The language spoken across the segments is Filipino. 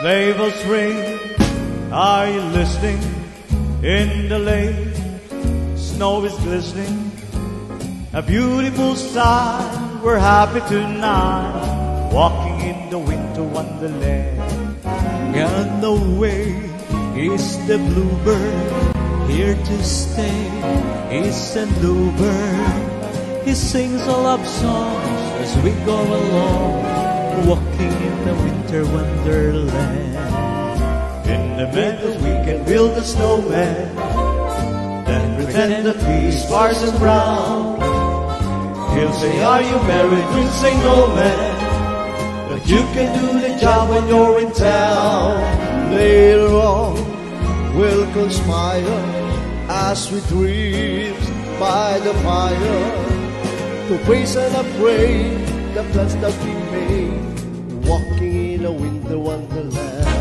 Sleigh bells ring, are you listening? In the lane, snow is glistening. A beautiful sight, we're happy tonight, walking in the winter wonderland. On the way is the bluebird, here to stay is a bluebird. He sings a love songs as we go along, walking in the winter wonderland. In the meadows we can build a snowman, then pretend that he's Parson Brown. He'll say, are you married? We'll say, no man, but you can do the job when you're in town. Later on, we'll conspire as we drift by the fire to praise and pray the plans that we made, walking in a winter wonderland.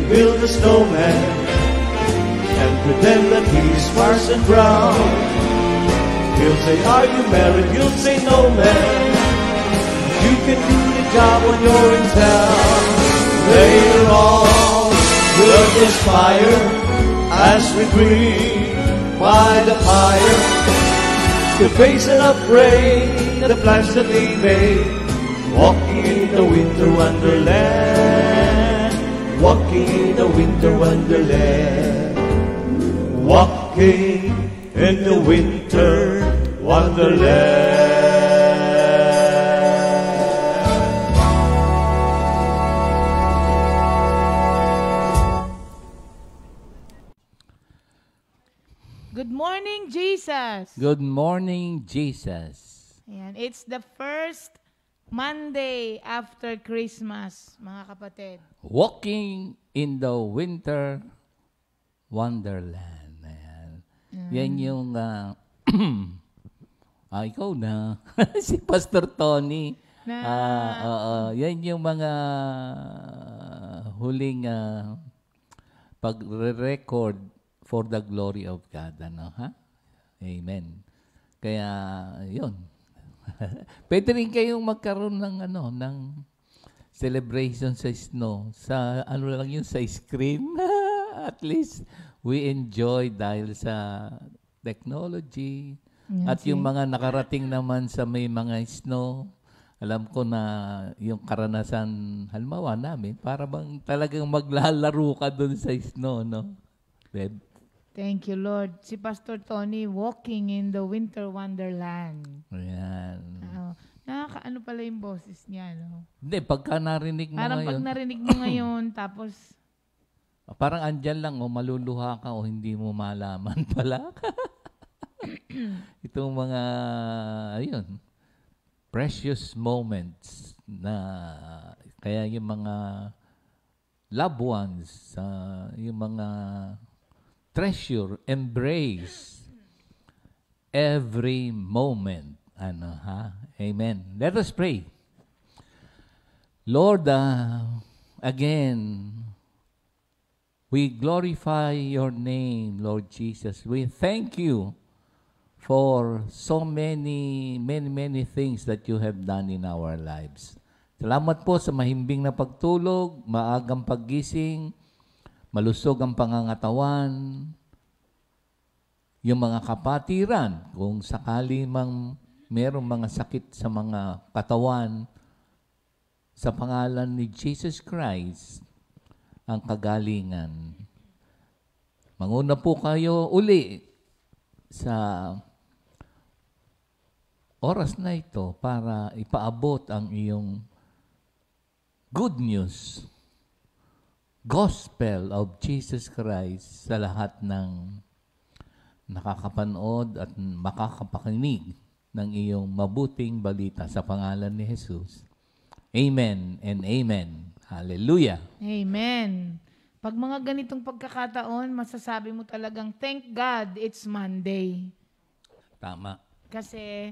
Build a snowman and pretend that he's Parson Brown. He'll say, are you married? You'll say, no man, you can do the job when you're in town. Later on, we'll conspire as we grieve by the fire to face and pray the plans that we made, walking in the winter wonderland. Walking in the winter wonderland. Walking in the winter wonderland. Good morning, Jesus. Good morning, Jesus. Ayan, it's the first Monday after Christmas, mga kapatid. Walking in the winter wonderland. Ayan. Yan yung, ikaw na, si Pastor Tony. Yan yung mga huling pag-record for the glory of God. Ano, ha? Amen. Kaya, yun. Pwede rin kayong magkaroon ng celebration sa snow. Sa lang yun, sa screen. At least we enjoy dahil sa technology. At yung mga nakarating naman sa may mga snow, alam ko na yung karanasan halimbawa namin, para bang talagang maglalaro ka dun sa snow, no? Babe? Thank you, Lord. Si Pastor Tony, walking in the winter wonderland. Ayan. Nakakaano pala yung boses niya, no? Hindi, pagka narinig mo parang ngayon. Pag narinig mo ngayon, tapos... Parang andyan lang, maluluha ka o hindi mo malaman pala. Itong mga, ayun, precious moments na, kaya yung mga loved ones, yung mga treasure, embrace every moment. Ano, ha? Amen. Let us pray. Lord, again, we glorify your name, Lord Jesus. We thank you for so many things that you have done in our lives. Salamat po sa mahimbing na pagtulog, maagang paggising, malusog ang pangangatawan, yung mga kapatiran, kung sakali mang merong mga sakit sa mga katawan, sa pangalan ni Jesus Christ, ang kagalingan. Manguna po kayo uli sa oras na ito para ipaabot ang iyong good news, gospel of Jesus Christ sa lahat ng nakakapanood at makakapakinig ng iyong mabuting balita sa pangalan ni Jesus. Amen and amen. Hallelujah. Amen. Pag mga ganitong pagkakataon, masasabi mo talagang, thank God it's Monday. Tama. Kasi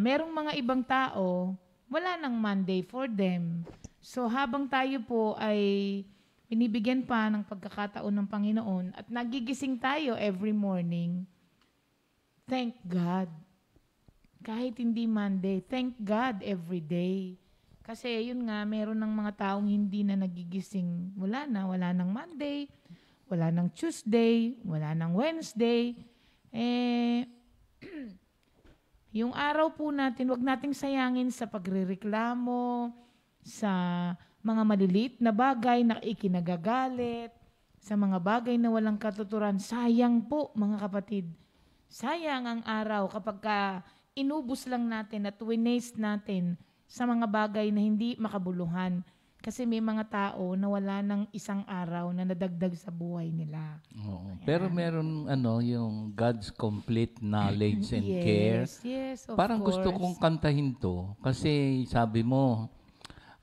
merong mga ibang tao, wala nang Monday for them. So habang tayo po ay binibigyan pa ng pagkakataon ng Panginoon at nagigising tayo every morning, thank God. Kahit hindi Monday, thank God every day. Kasi yun nga, meron ng mga taong hindi na nagigising. Wala nang Monday, wala nang Tuesday, wala nang Wednesday. Yung araw po natin, wag nating sayangin sa pagrereklamo, sa mga maliliit na bagay na ikinagagalit, sa mga bagay na walang katuturan. Sayang po, mga kapatid. Sayang ang araw kapag inubos lang natin at winaste natin sa mga bagay na hindi makabuluhan. Kasi may mga tao na wala ng isang araw na nadagdag sa buhay nila. Oo. Pero meron yung God's complete knowledge and care. Yes, of Parang course. gusto kong kantahin to kasi sabi mo,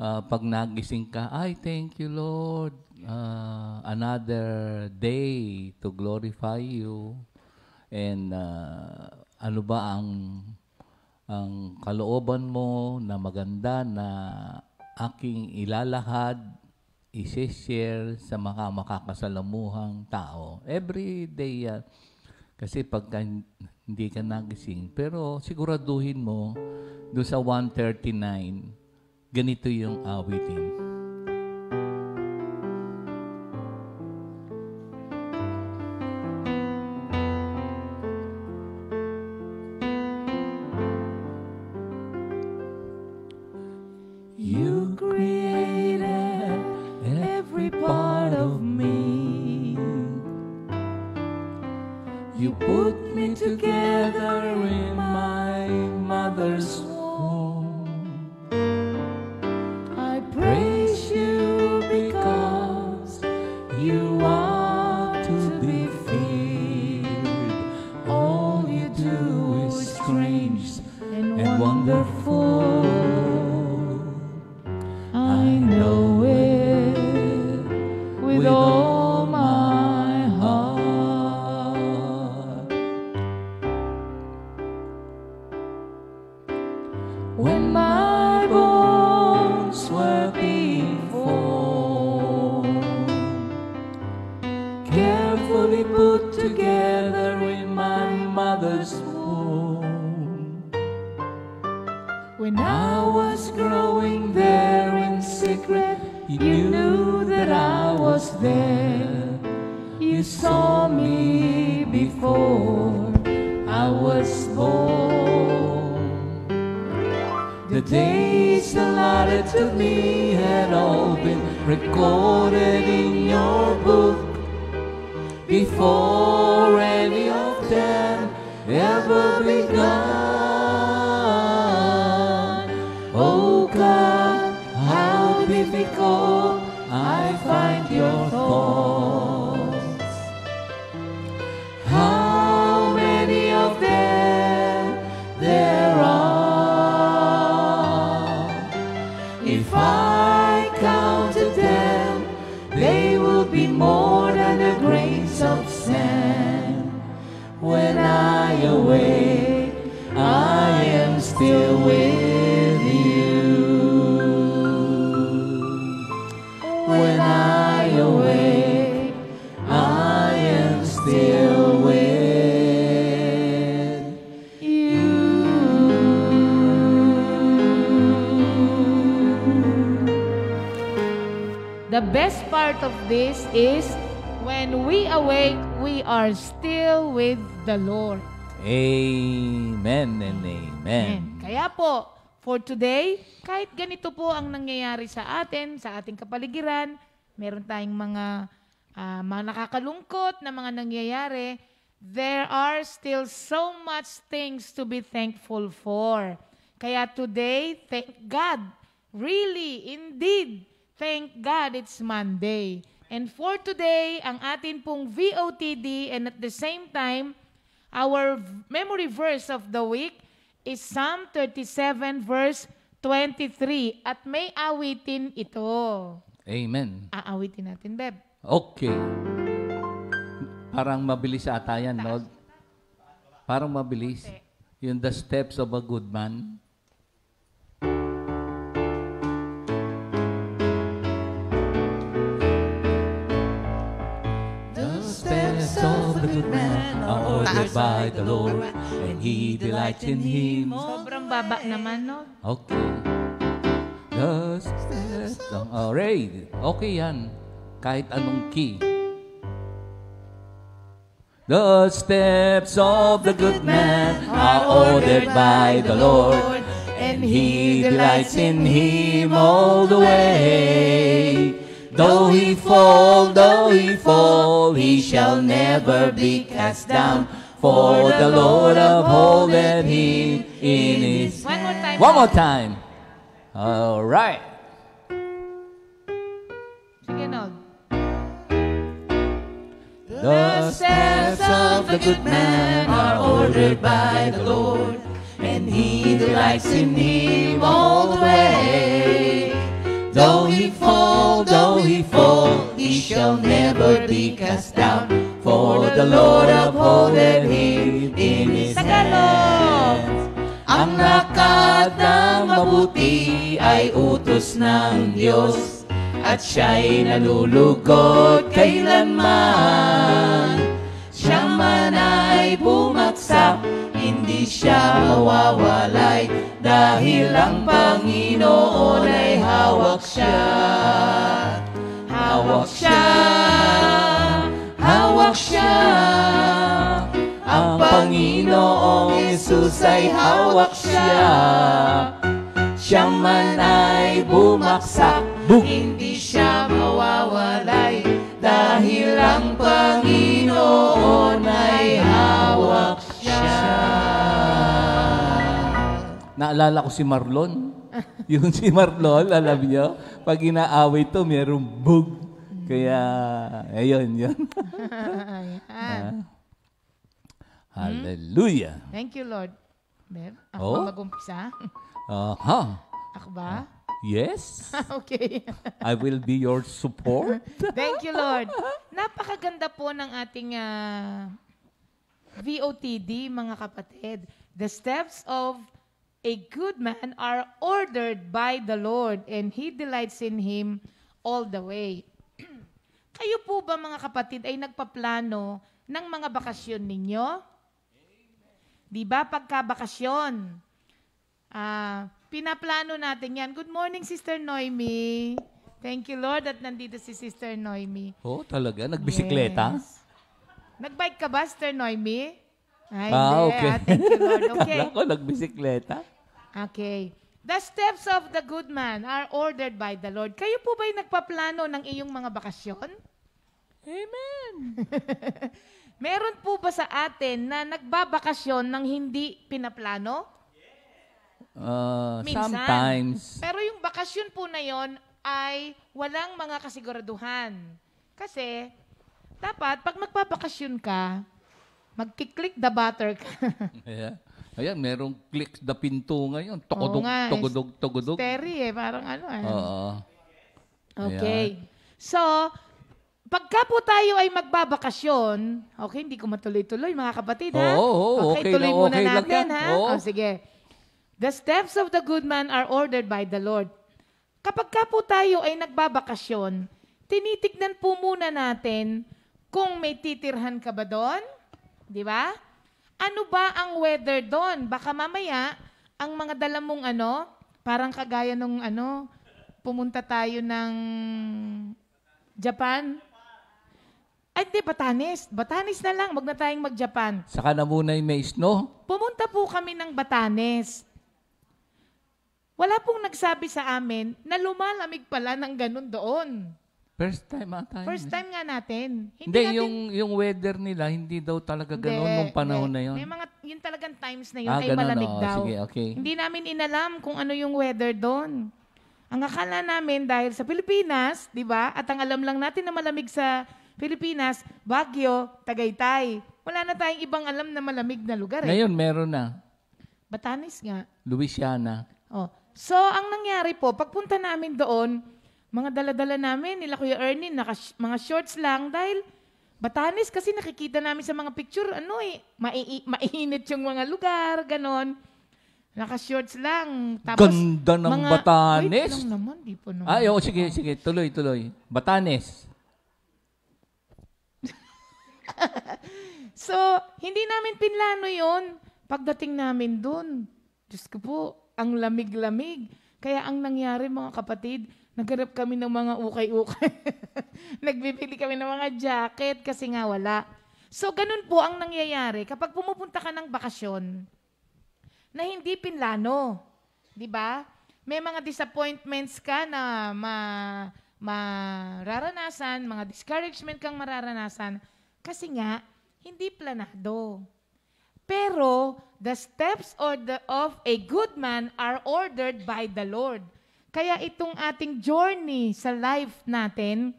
pag nagising ka, ay thank you Lord, another day to glorify you. And ano ba ang kalooban mo na maganda na aking ilalahad, isi-share sa mga makakasalamuhang tao. Every day yan. Kasi pagka hindi ka nagising, pero siguraduhin mo, doon sa 139, ganito yung awitin. You created every part of me. You put me together in my mother's womb. I praise you because you are to be feared. All you do is strange and wonderful. I know it with all my heart. When my bones were being formed, carefully put together in my mother's womb, when I was growing there in secret, you knew that I was there. You saw me before I was born. The days allotted to me had all been recorded in your book before any of them ever begun. Oh God, how difficult I find your thoughts. How many of them there are. If I counted them, they will be more than the grains of sand. When I awake, I am still with you. When I awake, I am still with you. The best part of this is when we awake, we are still with the Lord. Amen and amen. Kaya po, for today, kahit ganito po ang nangyayari sa atin, sa ating kapaligiran, meron tayong mga nakakalungkot na mga nangyayari, there are still so much things to be thankful for. Kaya today, thank God. Really, indeed, thank God it's Monday. And for today, ang atin pong VOTD and at the same time, our memory verse of the week is Psalm 37 verse 23. At may awitin ito. Amen. Aawitin natin, Beb. Okay. Parang mabilis ata yan, no? Parang mabilis. Yung the steps of a good man. The steps of the good man are ordered by the Lord, and He delights in him. Sobrang baba naman, no? Okay. The steps of... Alright. Okay yan. Kahit anong key. The steps of the good man are ordered by the Lord, and He delights in him all the way. Though he fall, he shall never be cast down, for the Lord upholdeth him in his One more time. One more time. All right. Sige, Nog. The steps of the good man are ordered by the Lord, and He delights in him all the way. Though he fall, he shall never be cast down, for the Lord upholdeth him in his hands. Ang lakat ng mabuti ay utos ng Diyos, at siya'y nalulugod kailanman. Siya man ay bumagsak, hindi siya mawawalay, dahil ang Panginoon ay hawak siya. Hawak siya, hawak siya. Ang Panginoong Jesus ay hawak siya. Siya man ay bumaksak, hindi siya mawawalay, dahil ang Panginoon ay hawak siya. Naalala ko si Marlon. Yung si Marlon, alam niyo, pag inaaway to, mayroong bug. Kaya, ayun, yun. Hallelujah. Thank you, Lord. Beb, ako Oh? ba mag-umpisa? Aha. Ako ba? Yes. Okay. I will be your support. Thank you, Lord. Napakaganda po ng ating VOTD, mga kapatid. The steps of a good man are ordered by the Lord, and He delights in him all the way. Kayo po ba, mga kapatid, ay nagpaplano ng mga bakasyon ninyo? Di ba, pagka bakasyon, pinaplano natin yan. Good morning, Sister Noemi. Thank you, Lord, at nandito si Sister Noemi. Oh, talaga? Nagbisikleta? Yes. Nagbike ka ba, Sister Noemi? Ay, Okay. Thank you, Lord. Okay. Kala ko nagbisikleta. Okay. The steps of the good man are ordered by the Lord. Kayo po ba'y nagpaplano ng iyong mga bakasyon? Amen. Meron po ba sa atin na nagbabakasyon ng hindi pinaplano? Minsan. Sometimes. Pero yung bakasyon po na yon ay walang mga kasiguraduhan. Kasi, dapat, pag magbabakasyon ka, magkiklik the butter ka. Yeah. Ayan, merong click the pinto ngayon. Oo nga, Tugudog. Steri parang ano Oo. Okay. So, pagka po tayo ay magbabakasyon, okay, hindi ko matuloy-tuloy mga kapatid, ha? Oo, okay tuloy lang, muna okay lang natin, yan. ha? Oo. Sige. The steps of the good man are ordered by the Lord. Kapag ka po tayo ay nagbabakasyon, tinitignan po muna natin kung may titirhan ka ba doon, di ba? Ano ba ang weather doon? Baka mamaya, ang mga dala mong parang kagaya nung pumunta tayo ng Japan. Ay, hindi, Batanes. Batanes na lang, wag na tayong mag-Japan. Saka na muna yung may snow. Pumunta po kami ng Batanes. Wala pong nagsabi sa amin na lumalamig pala ng ganun doon. First time ata. First time nga natin. Hindi, natin, yung weather nila, hindi daw talaga ganun nung panahon na yun. May mga, yun talagang times na yun ay ganun, malamig daw. Sige, okay. Hindi namin inalam kung ano yung weather doon. Ang akala namin dahil sa Pilipinas, di ba? At ang alam lang natin na malamig sa Pilipinas, Baguio, Tagaytay. Wala na tayong ibang alam na malamig na lugar. Ngayon, meron na. Batanes nga. Louisiana. Oh, So, ang nangyari po, pagpunta namin doon, mga dala-dala namin, nila Kuya Ernie, mga shorts lang dahil Batanes kasi nakikita namin sa mga picture, mainit yung mga lugar, ganon. Naka-shorts lang. Tapos, Ganda ng mga, Batanes. Wait lang naman, di po naman. Ay, sige, tuloy. Batanes. So, hindi namin pinlano yon. Pagdating namin doon, Diyos ko po, ang lamig-lamig. Kaya ang nangyari mga kapatid, naghanap kami ng mga ukay-ukay. Nagbibili kami ng mga jacket kasi nga wala. So, ganun po ang nangyayari kapag pumupunta ka ng bakasyon na hindi pinlano. Di ba? May mga disappointments ka na mararanasan, mga discouragement kang mararanasan kasi nga, hindi planado. Pero, the steps of a good man are ordered by the Lord. Kaya itong ating journey sa life natin,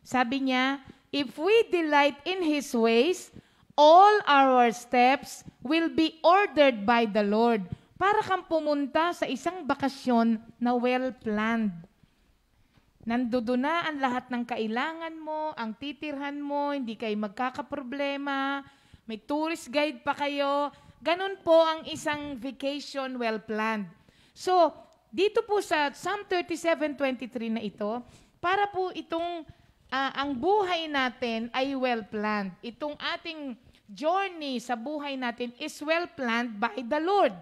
sabi niya, if we delight in His ways, all our steps will be ordered by the Lord. Para kang pumunta sa isang bakasyon na well-planned. Nandoon na ang lahat ng kailangan mo, ang titirhan mo, hindi kayo magkakaproblema, may tourist guide pa kayo. Ganun po ang isang vacation well-planned. So, dito po sa Psalm 37:23 na ito, para po itong ang buhay natin ay well-planned. Itong ating journey sa buhay natin is well-planned by the Lord.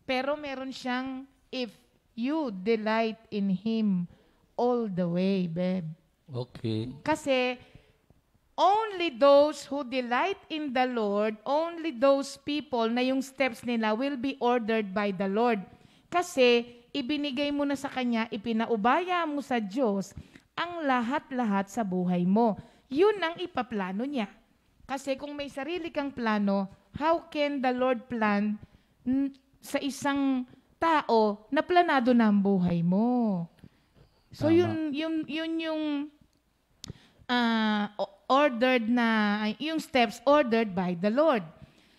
Pero meron siyang, if you delight in Him all the way, babe. Okay. Kasi, only those who delight in the Lord, only those people na yung steps nila will be ordered by the Lord. Kasi, ibinigay mo na sa Kanya, ipinaubaya mo sa Diyos ang lahat-lahat sa buhay mo. Yun ang ipaplano niya. Kasi kung may sarili kang plano, how can the Lord plan sa isang tao na planado na ang buhay mo? So Tama. yun yung ordered na, yung steps ordered by the Lord.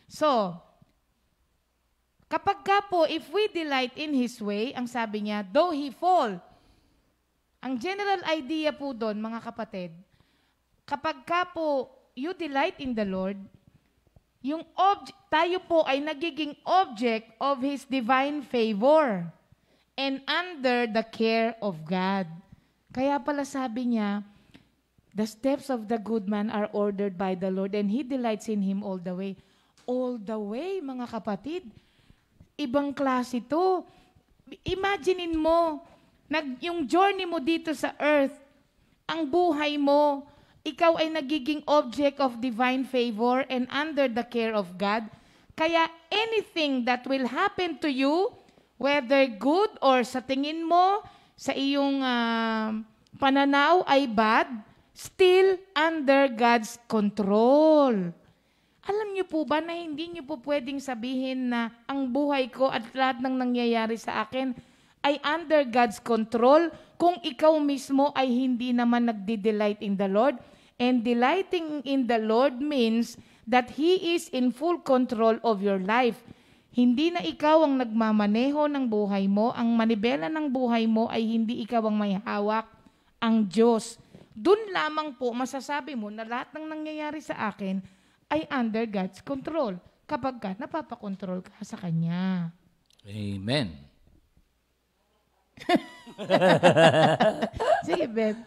So, kapag ka po, if we delight in His way, ang sabi niya, though He fall, ang general idea po doon, mga kapatid, kapag ka po, you delight in the Lord, yung tayo po ay nagiging object of His divine favor and under the care of God. Kaya pala sabi niya, the steps of the good man are ordered by the Lord and He delights in Him all the way. All the way, mga kapatid. Ibang klase to. Imaginein mo, yung journey mo dito sa earth, ang buhay mo, ikaw ay nagiging object of divine favor and under the care of God. Kaya anything that will happen to you, whether good or sa tingin mo, sa iyong pananaw ay bad, still under God's control. Alam niyo po ba na hindi niyo po pwedeng sabihin na ang buhay ko at lahat ng nangyayari sa akin ay under God's control kung ikaw mismo ay hindi naman nagdi-delight in the Lord? And delighting in the Lord means that He is in full control of your life. Hindi na ikaw ang nagmamaneho ng buhay mo, ang manibela ng buhay mo ay hindi ikaw ang may hawak, ang Diyos. Doon lamang po masasabi mo na lahat ng nangyayari sa akin ay under God's control kapag ka napapakontrol ka sa Kanya. Amen. Sige, Beb.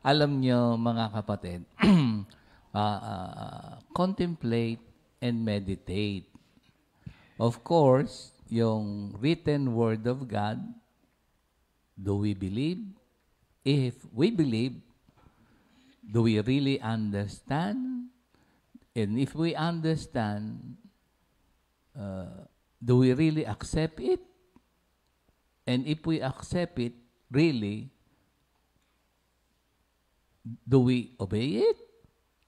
Alam nyo, mga kapatid, contemplate and meditate. Of course, yung written word of God, do we believe? If we believe, do we really understand? And if we understand, do we really accept it? And if we accept it, really, do we obey it?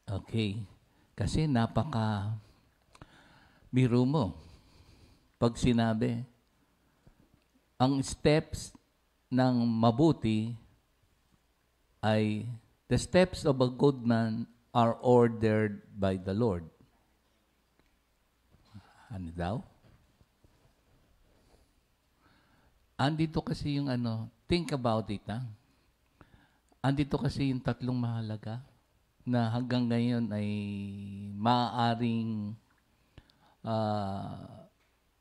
Okay. Kasi biro mo. Pag sinabi, ang steps ng mabuti ay, the steps of a good man are ordered by the Lord. Ano daw? andito kasi yung think about it, ha? Andito kasi yung tatlong mahalaga na hanggang ngayon ay maaaring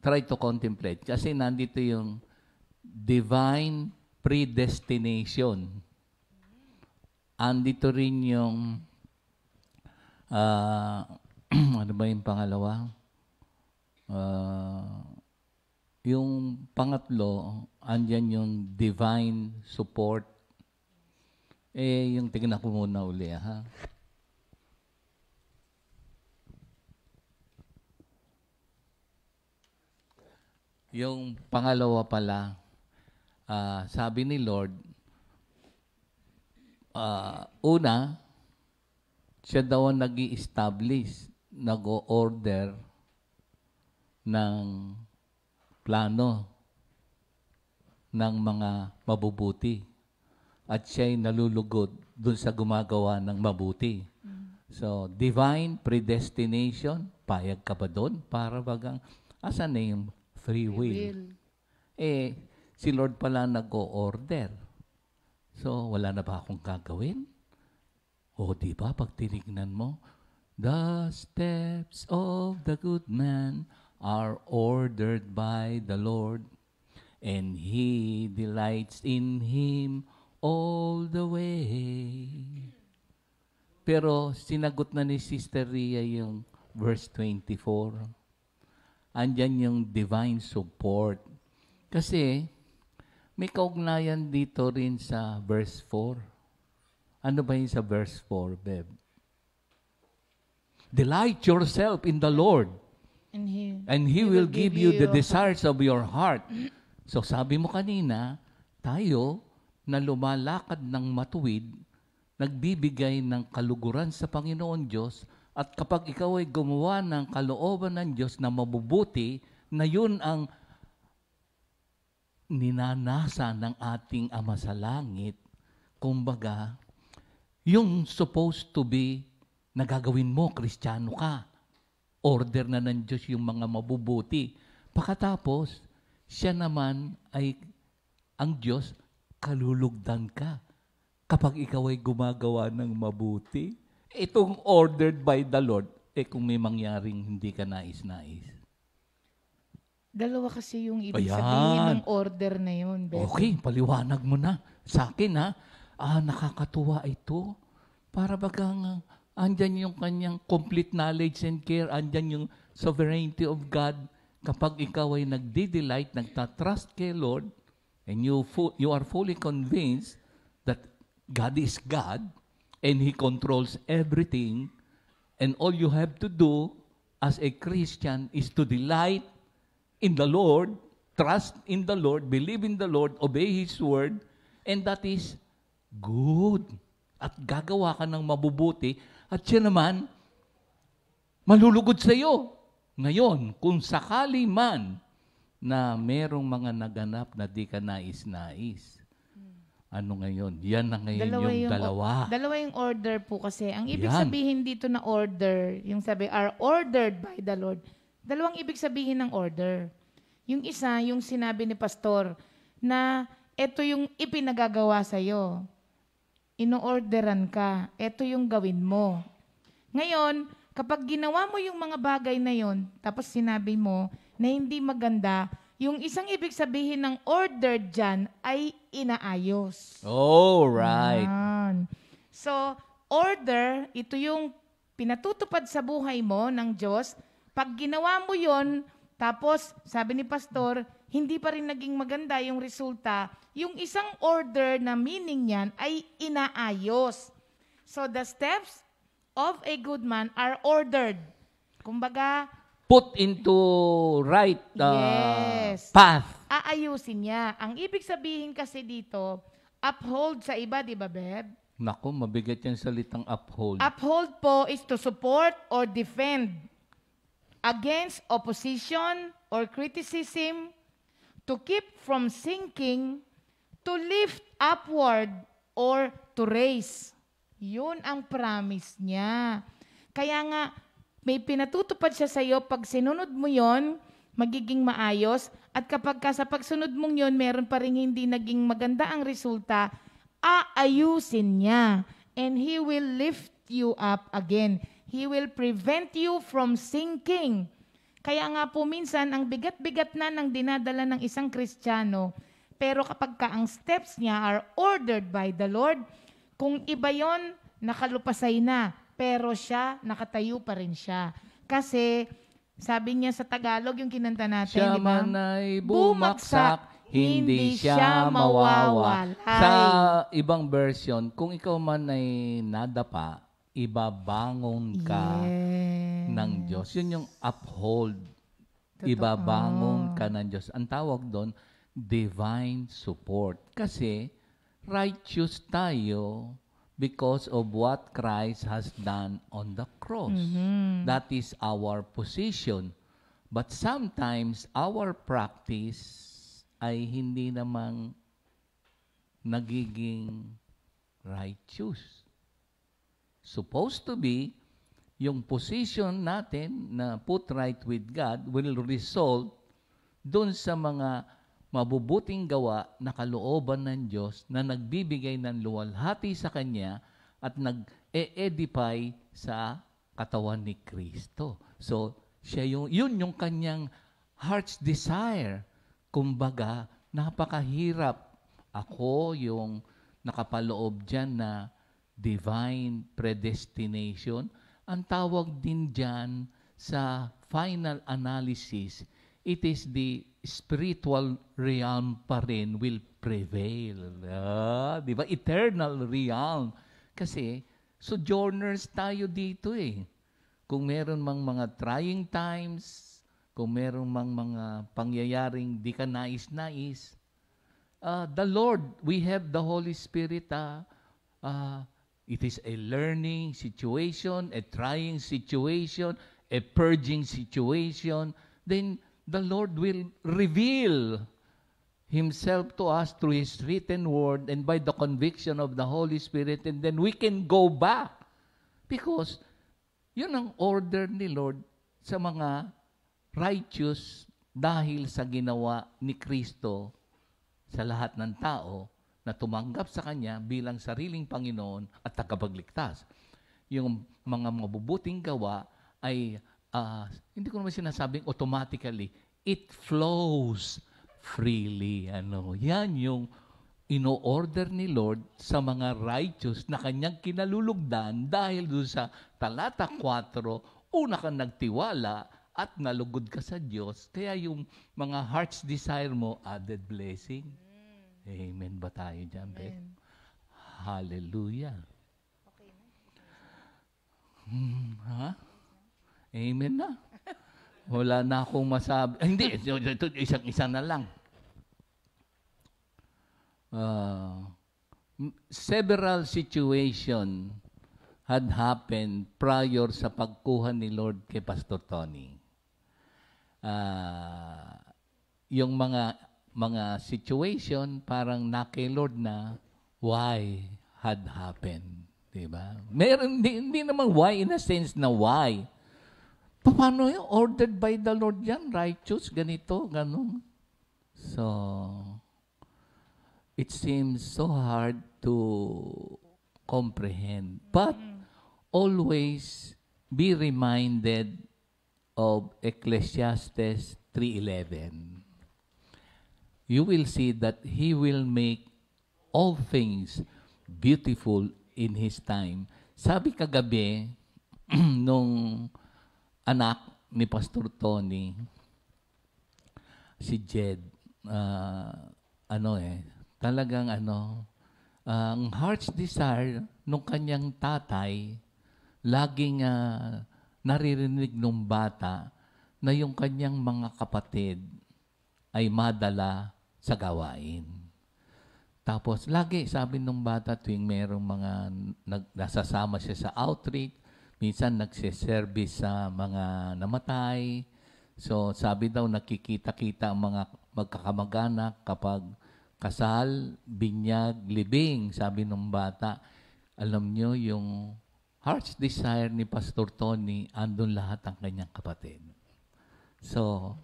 try to contemplate. Kasi nandito yung divine predestination. Andito rin yung ano ba yung pangalawa? Yung pangatlo, andyan yung divine support. Yung tingnan ko muna uli, ha? Yung pangalawa pala, sabi ni Lord, una, siya daw ang nag-i-establish, nag-o-order ng plano ng mga mabubuti. At siya'y nalulugod dun sa gumagawa ng mabuti. So, divine predestination, payag ka ba doon? Para bagang, asan na yung free will? Si Lord pala nag-o-order. So, wala na ba akong gagawin? O, di ba, pag tinignan mo, the steps of the good man are ordered by the Lord, and He delights in Him all the way. Pero sinagot na ni Sister Ria yung verse 24. Andyan yung divine support. Kasi may kaugnayan dito rin sa verse 4. Ano ba yung sa verse 4, Beb? Delight yourself in the Lord, and He will give you the desires of your heart. So sabi mo kanina, tayo na lumalakad ng matuwid, nagbibigay ng kaluguran sa Panginoon Diyos, at kapag ikaw ay gumawa ng kalooban ng Diyos na mabubuti, na yun ang ninanasa ng ating Ama sa Langit, kumbaga, yung supposed to be, nagagawin mo, Kristiyano ka. Order na ng Diyos yung mga mabubuti. Pagkatapos, siya naman ay, ang Diyos, kalulugdan ka kapag ikaw ay gumagawa ng mabuti. Itong ordered by the Lord, kung may mangyaring hindi ka nais-nais. Dalawa kasi yung ibig sabihin ng order na yun, Bebe. Okay, paliwanag mo na. Sa akin, nakakatuwa ito. Para bagang andyan yung kanyang complete knowledge and care, andyan yung sovereignty of God. Kapag ikaw ay nagdi-delight, nagtatrust kay Lord, and you are fully convinced that God is God, and He controls everything, and all you have to do as a Christian is to delight in the Lord, trust in the Lord, believe in the Lord, obey His word, and that is good. At gagawa ka ng mabubuti, at siya naman, malulugod sa iyo. Ngayon, kung sakali man na merong mga naganap na di ka nais-nais, ano ngayon? Yan na ngayon yung dalawa. Dalawa yung order po kasi. Ang ibig sabihin dito na order, yung sabi, are ordered by the Lord. Dalawang ibig sabihin ng order. Yung isa, yung sinabi ni Pastor, na ito yung ipinagagawa sa'yo. Ino-orderan ka. Ito yung gawin mo. Ngayon, kapag ginawa mo yung mga bagay na yon, tapos sinabi mo na hindi maganda, yung isang ibig sabihin ng order dyan ay inaayos. Oh, right. Yan. So, order, ito yung pinatutupad sa buhay mo ng Diyos. Pag ginawa mo yon, tapos sabi ni Pastor, hindi pa rin naging maganda yung resulta, yung isang order na meaning niyan ay inaayos. So, the steps of a good man are ordered. Kumbaga, put into right path. Aayusin niya. Ang ibig sabihin kasi dito, uphold sa iba, di ba, Beb? Naku, mabigat yung salitang uphold. Uphold po is to support or defend against opposition or criticism, to keep from sinking, to lift upward, or to raise. Yun ang promise niya. Kaya nga, may pinatutupad siya sa iyo pag sinunod mo yon, magiging maayos. At kapag sa pagsunod mong yon, meron pa rin hindi naging maganda ang resulta, aayusin niya. And He will lift you up again. He will prevent you from sinking. Kaya nga po minsan, ang bigat-bigat na ng dinadala ng isang Kristiyano, pero kapag ang steps niya are ordered by the Lord, kung iba yon, nakalupasay na, pero siya, nakatayo pa rin siya. Kasi, sabi niya sa Tagalog, yung kinanta natin, Siya di ba? man ay bumagsak, hindi siya mawawalay. Sa ibang version, kung ikaw man ay nadapa, ibabangon ka ng Diyos. Yun yung uphold. Totoo. Ibabangon ka ng Diyos. Ang tawag doon, divine support. Kasi, righteous tayo because of what Christ has done on the cross. That is our position. But sometimes, our practice ay hindi namang nagiging righteous. Supposed to be, yung position natin na put right with God will result dun sa mga mabubuting gawa na kalooban ng Diyos na nagbibigay ng luwalhati sa Kanya at nag-edify sa katawan ni Kristo. So, yun yung Kanyang heart's desire. Kumbaga, napakahirap. Ako yung nakapaloob dyan na divine predestination. Ang tawag din dyan sa final analysis, it is the spiritual realm pa rin will prevail. Di ba? Eternal realm. Kasi, sojourners tayo dito eh. Kung meron mang mga trying times, kung meron mang mga pangyayaring di ka nais-nais, the Lord, we have the Holy Spirit, it is a learning situation, a trying situation, a purging situation, then the Lord will reveal Himself to us through His written word and by the conviction of the Holy Spirit, and then we can go back. Because yun ang order ni Lord sa mga righteous dahil sa ginawa ni Kristo sa lahat ng tao na tumanggap sa Kanya bilang sariling Panginoon at tagapagligtas. Yung mga mabubuting gawa ay, hindi ko naman sinasabing automatically, it flows freely. Yan yung ino-order ni Lord sa mga righteous na Kanyang kinalulugdan dahil doon sa talata 4, una kang nagtiwala at nalugod ka sa Diyos. Kaya yung mga heart's desire mo, added blessing. Amen ba tayo dyan, Beth? Hallelujah. Okay na. Amen na. Wala na akong masabi. Hindi, ito isang-isa na lang. Several situation had happened prior sa pagkuha ni Lord kay Pastor Tony. Yung mga situation parang na kay Lord na why had happened. Diba? Meron, hindi naman why in a sense na why. Paano yun? Ordered by the Lord yan? Righteous, ganito, ganun. So, it seems so hard to comprehend. But, always be reminded of Ecclesiastes 3:11. You will see that He will make all things beautiful in His time. Sabi kagabi, nung anak ni Pastor Tony, si Jed, talagang ang heart's desire nung kanyang tatay, laging naririnig nung bata na yung kanyang mga kapatid ay madala sa gawain. Tapos, lagi, sabi nung bata, tuwing merong mga nasasama siya sa outreach, minsan nagsiservice sa mga namatay. So, sabi daw, nakikita-kita ang mga magkakamag-anak kapag kasal, binyag, libing. Sabi nung bata, alam nyo, yung heart's desire ni Pastor Tony, andun lahat ang kanyang kapatid. So,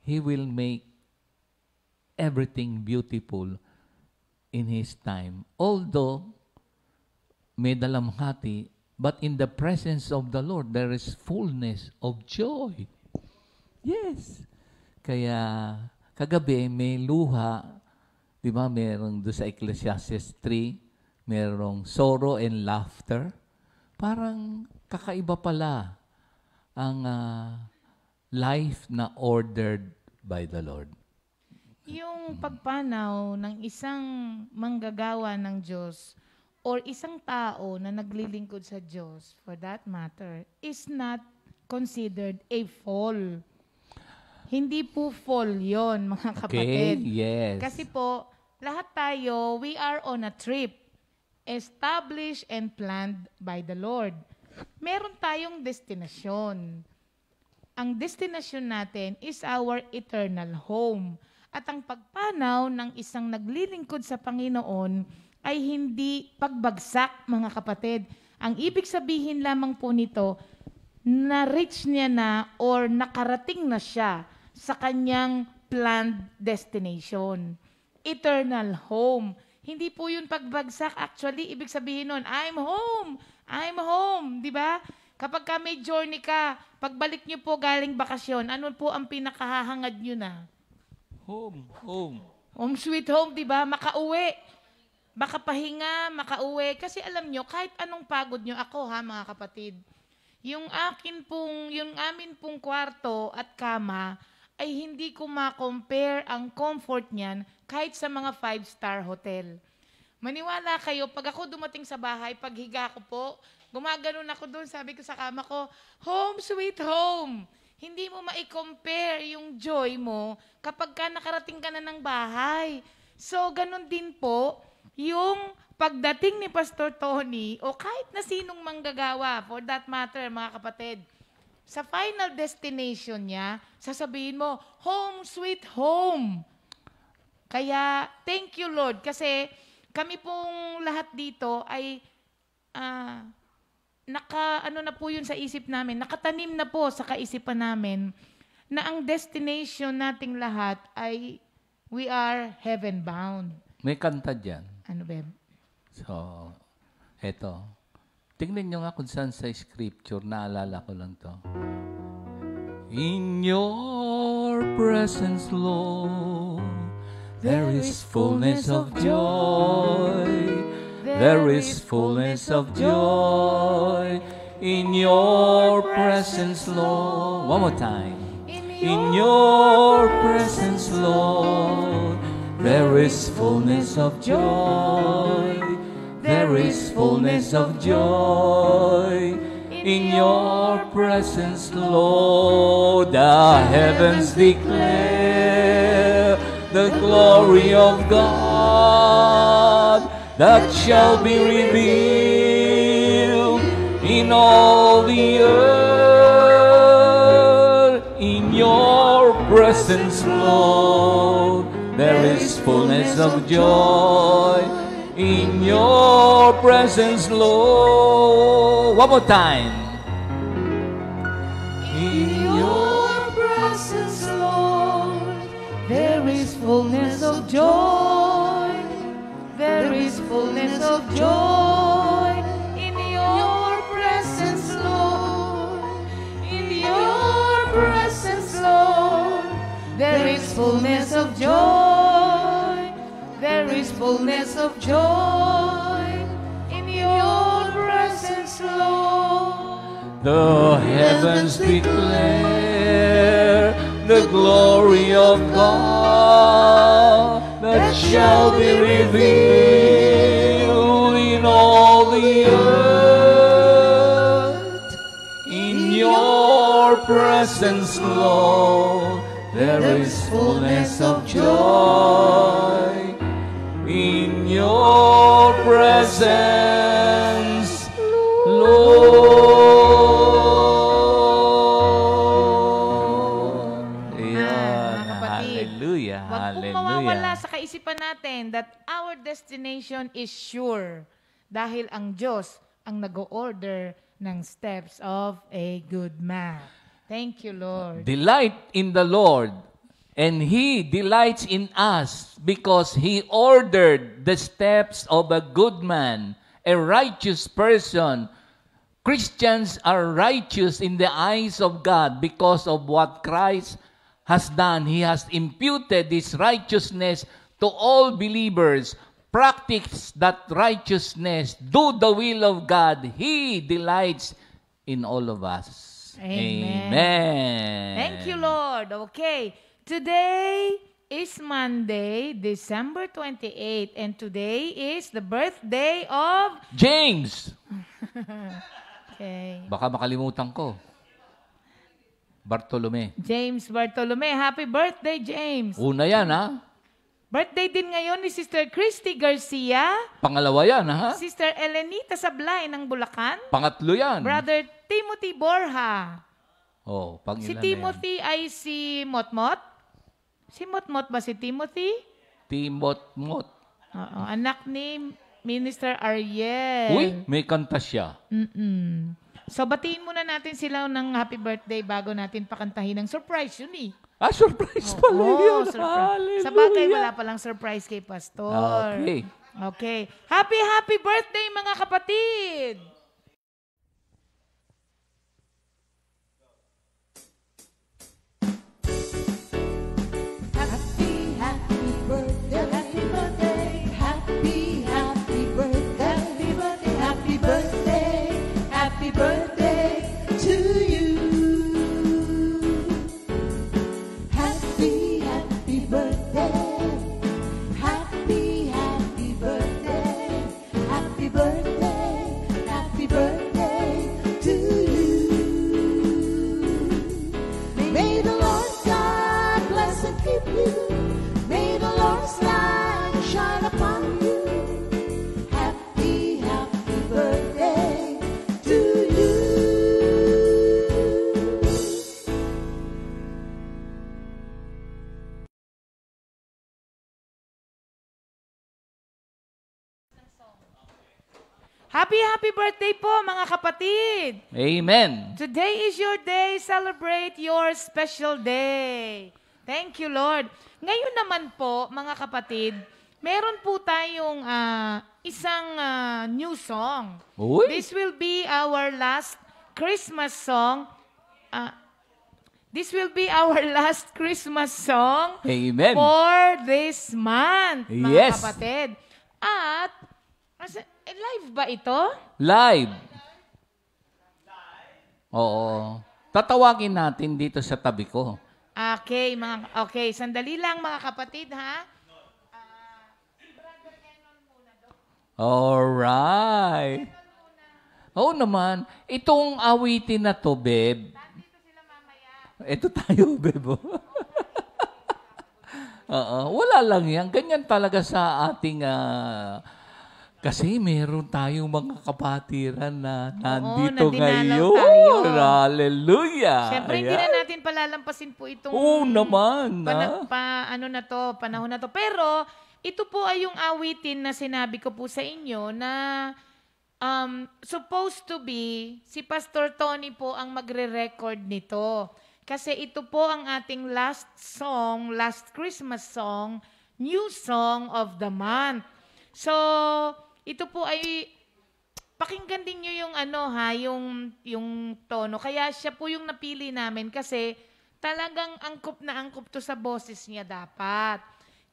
He will make everything beautiful in His time. Although may dalamhati, but in the presence of the Lord, there is fullness of joy. Yes. Kaya kagabi may luha, di ba, merong doon sa Ecclesiastes 3, merong sorrow and laughter. Parang kakaiba pala ang life na ordered by the Lord. Yung pagpanaw ng isang manggagawa ng Diyos or isang tao na naglilingkod sa Diyos, for that matter, is not considered a fall. Hindi po fall yon, mga kapatid. Okay, yes. Kasi po, lahat tayo, we are on a trip established and planned by the Lord. Meron tayong destinasyon. Ang destinasyon natin is our eternal home. At ang pagpanaw ng isang naglilingkod sa Panginoon ay hindi pagbagsak, mga kapatid. Ang ibig sabihin lamang po nito, na-reach niya na or nakarating na siya sa kanyang planned destination. Eternal home. Hindi po yun pagbagsak. Actually, ibig sabihin nun, I'm home. I'm home. Di ba? Kapag ka may journey ka, pagbalik nyo po galing bakasyon, ano po ang pinakahahangad nyo na? Home, home. Home sweet home, di ba? Makauwi. Makapahinga, makauwi. Kasi alam nyo, kahit anong pagod nyo, ako ha, mga kapatid, yung amin pong kwarto at kama, ay hindi ko ma-compare ang comfort niyan kahit sa mga 5-star hotel. Maniwala kayo, pag ako dumating sa bahay, paghiga ko po, gumaganon ako doon, sabi ko sa kama ko, home sweet home. Hindi mo ma-compare yung joy mo kapag ka nakarating ka na ng bahay. So, ganun din po, yung pagdating ni Pastor Tony o kahit na sinong manggagawa, for that matter, mga kapatid, sa final destination niya, sasabihin mo, home sweet home. Kaya, thank you Lord, kasi kami pong lahat dito ay ano na po yun sa isip namin, nakatanim na po sa kaisipan namin na ang destination nating lahat ay we are heaven bound. May kanta dyan. Ano, Beb? So, eto. Tingnan nyo nga kung saan sa scripture, naalala ko lang to. In your presence, Lord, there is fullness of joy. There is fullness of joy. In your presence, Lord. One more time. In your presence, Lord, there is fullness of joy. There is fullness of joy. In your presence, Lord, the heavens declare the glory of God that shall be revealed in all the earth. In your presence, Lord, there is fullness of joy. In your presence, Lord. One more time. In your presence, Lord, there is fullness of joy. There is fullness of joy. In your presence, Lord. In your presence, Lord, there is fullness of joy. There is fullness of joy in your presence, Lord. The heavens declare the glory of God that shall be revealed in all the earth. In your presence, Lord, there is fullness of joy. In your presence, Lord. Ayan. Hallelujah. Huwag pong mawawala sa kaisipan natin that our destination is sure dahil ang Diyos ang nag-order ng steps of a good man. Thank you, Lord. Delight in the Lord, And He delights in us because He ordered the steps of a good man, a righteous person. Christians are righteous in the eyes of God because of what Christ has done. He has imputed this righteousness to all believers. Practice that righteousness. Do the will of God. He delights in all of us. Amen. Amen. Thank you, Lord. Okay. Today is Monday, December 28, and today is the birthday of... James! Okay. Baka makalimutan ko. Bartolome. James Bartolome. Happy birthday, James. Una yan, ha? Birthday din ngayon ni Sister Christy Garcia, Pangalawa yan, ha? Sister Elenita Sablay ng Bulacan, Pangatlo yan. Brother Timothy Borja. Oh, pang Si ilan na Timothy ay si Motmot. Si Motmot ba si Timothy? yan? Timot-mot. Oo, anak ni Minister Ariel. Uy, may kanta siya. So, batiin muna natin sila ng happy birthday bago natin pakantahin ng surprise yun eh. Ah, surprise pala yun. surprise. Hallelujah. Sa bagay, wala palang surprise kay Pastor. Okay. Okay. Happy birthday mga kapatid! Happy birthday, happy birthday, happy birthday, happy birthday, happy birthday to you. Happy birthday, happy birthday, happy birthday, happy birthday to you. May the Lord God bless and keep you. May the Lord's light shine upon you. Happy birthday to you. Happy birthday po mga kapatid! Amen. Today is your day. Celebrate your special day. Thank you, Lord. Ngayon naman po, mga kapatid, meron po tayong isang new song. Uy. This will be our last Christmas song. This will be our last Christmas song Amen. for this month, mga Yes. kapatid. At, live ba ito? Live. Oo. Tatawagin natin dito sa tabi ko. Okay, sandali lang mga kapatid, ha? Alright. Oo naman. Itong awitin na to, Beb. Ito tayo, Beb. Oo. Wala lang yan. Ganyan talaga sa ating... kasi meron tayong mga kapatiran na nandito nadinalaw ngayon. tayo. Hallelujah. Siyempre, hindi Ayan. na natin palalampasin po itong... Oo naman. panahon na to. Pero, ito po ay yung awitin na sinabi ko po sa inyo na supposed to be, si Pastor Tony po ang magre-record nito. Kasi ito po ang ating last song, last Christmas song, new song of the month. So, ito po ay pakinggan din niyo yung yung tono. Kaya siya po yung napili namin kasi talagang angkop na angkop to sa boses niya dapat.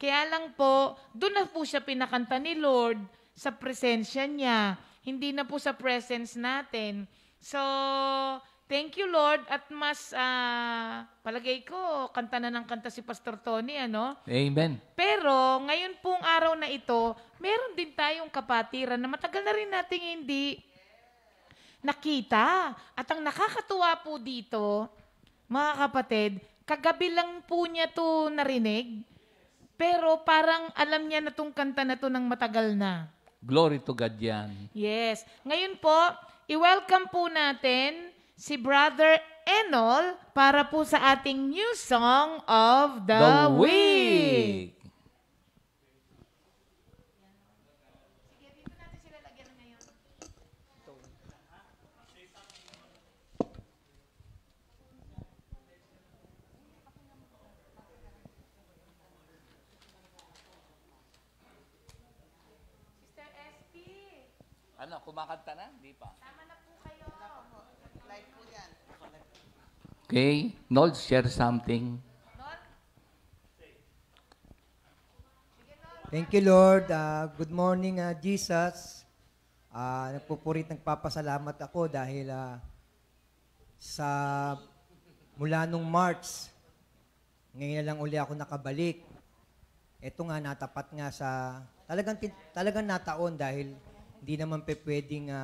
Kaya lang po, doon na po siya pinakanta ni Lord sa presensya niya. Hindi na po sa presence natin. So, thank you, Lord. At mas, palagay ko, kanta na ng kanta si Pastor Tony, ano? Amen. Pero, ngayon pong araw na ito, meron din tayong kapatiran na matagal na rin nating hindi nakita. At ang nakakatuwa po dito, mga kapatid, kagabi lang po niya to narinig, pero parang alam niya na tong kanta na to ng matagal na. Glory to God yan. Yes. Ngayon po, i-welcome po natin si Brother Enol para po sa ating new song of the week. Ano, kumakanta na? Hindi pa. Okay. Nold, share something. Thank you, Lord. Good morning, Jesus. Nagpapasalamat ako dahil sa mula nung March, ngayon na lang uli ako nakabalik. Ito nga, natapat nga sa, talagang nataon dahil hindi naman pwedeng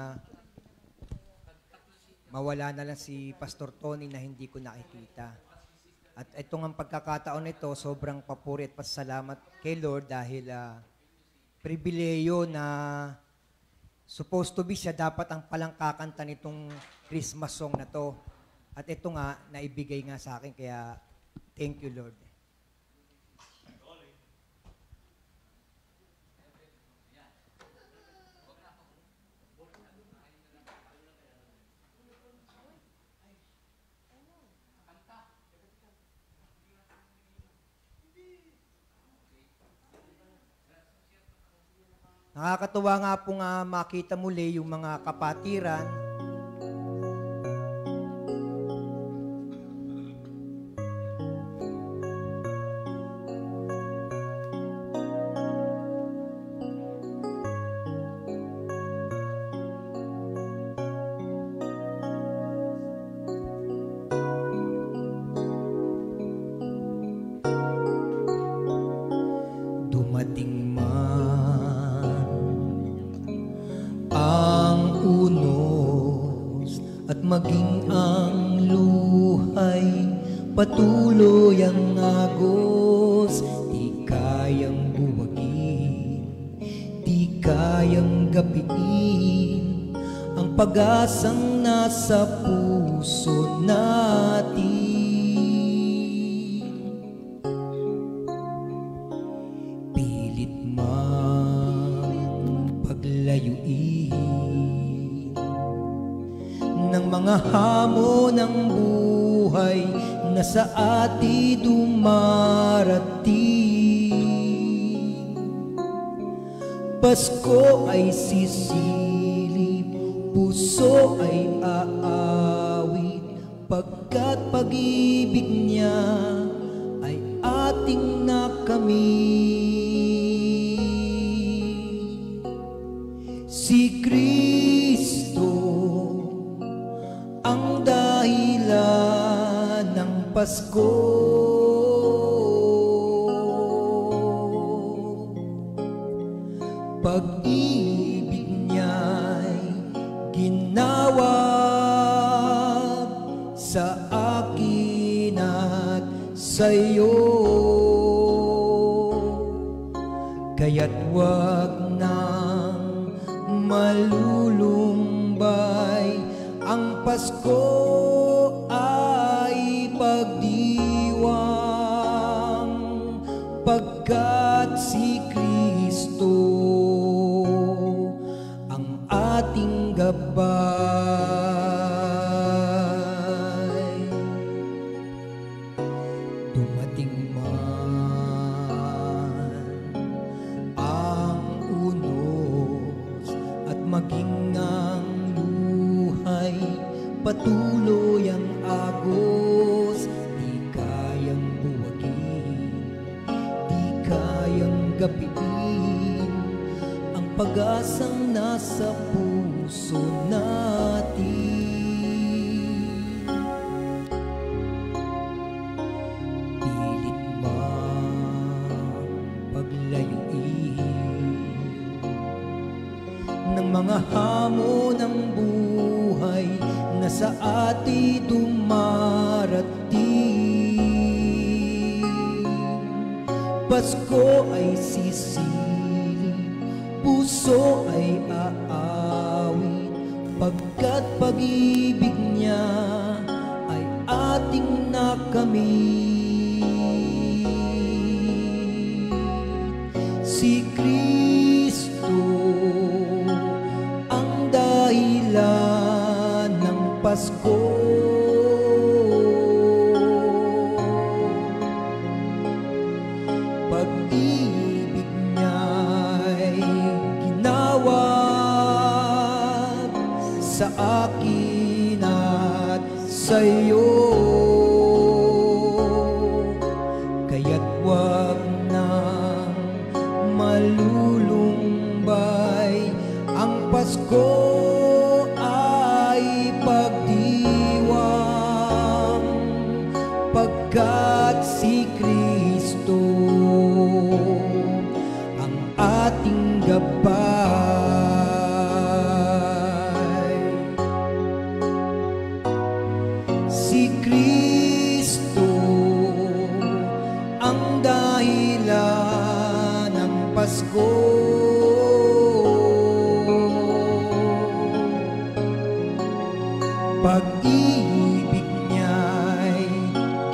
mawala na lang si Pastor Tony na hindi ko nakikita. At itong ang pagkakataon nito, sobrang papuri at pasalamat kay Lord dahil pribileyo na supposed to be siya dapat ang palang kakanta nitong Christmas song na to. At ito nga, naibigay nga sa akin, kaya thank you, Lord. Nakakatuwa nga po nga makita muli yung mga kapatiran. Dumating man ang unos at maging ang luhay, patuloy ang agos, di kayang buwagin, di kayang gapiin ang pag-asang nasa puso natin. Pilit man paglayuin ng mga hamon ng buhay na sa ati dumarating. Pasko ay sisilip, puso ay aawit, pagkat pag-ibig niya ay ating nakamit. Si Kristo ang dahilan ng Pasko. Pag-ibig niya'y ginawad sa akin at sa'yo. Kaya't wag nang malulumbay, ang Pasko ay pagdiwang, pagkat si Kristo ang ating gabay. Dumating man ang unos at maging ang luhay, patuloy ang agos, di kayang buwagin, di kayang gapiin ang pag-asang nasa puso natin. Pilit man paglayuin ng mga hamon ng buhay na sa ati dumarating. Pasko ay sisilip, puso ay aawit, pagkat pag-ibig niya ay ating nakamit. Si Kristo ang dahilan ng Pasko. Pag-ibig niya'y ginawad sa akin at sa'yo. Kaya't wag nang malulumbay, ang Pasko ay pagdiwang, pagkat si Kristo ang ating gabay. Si Kristo ang dahilan ng Pasko. Pag-ibig niya'y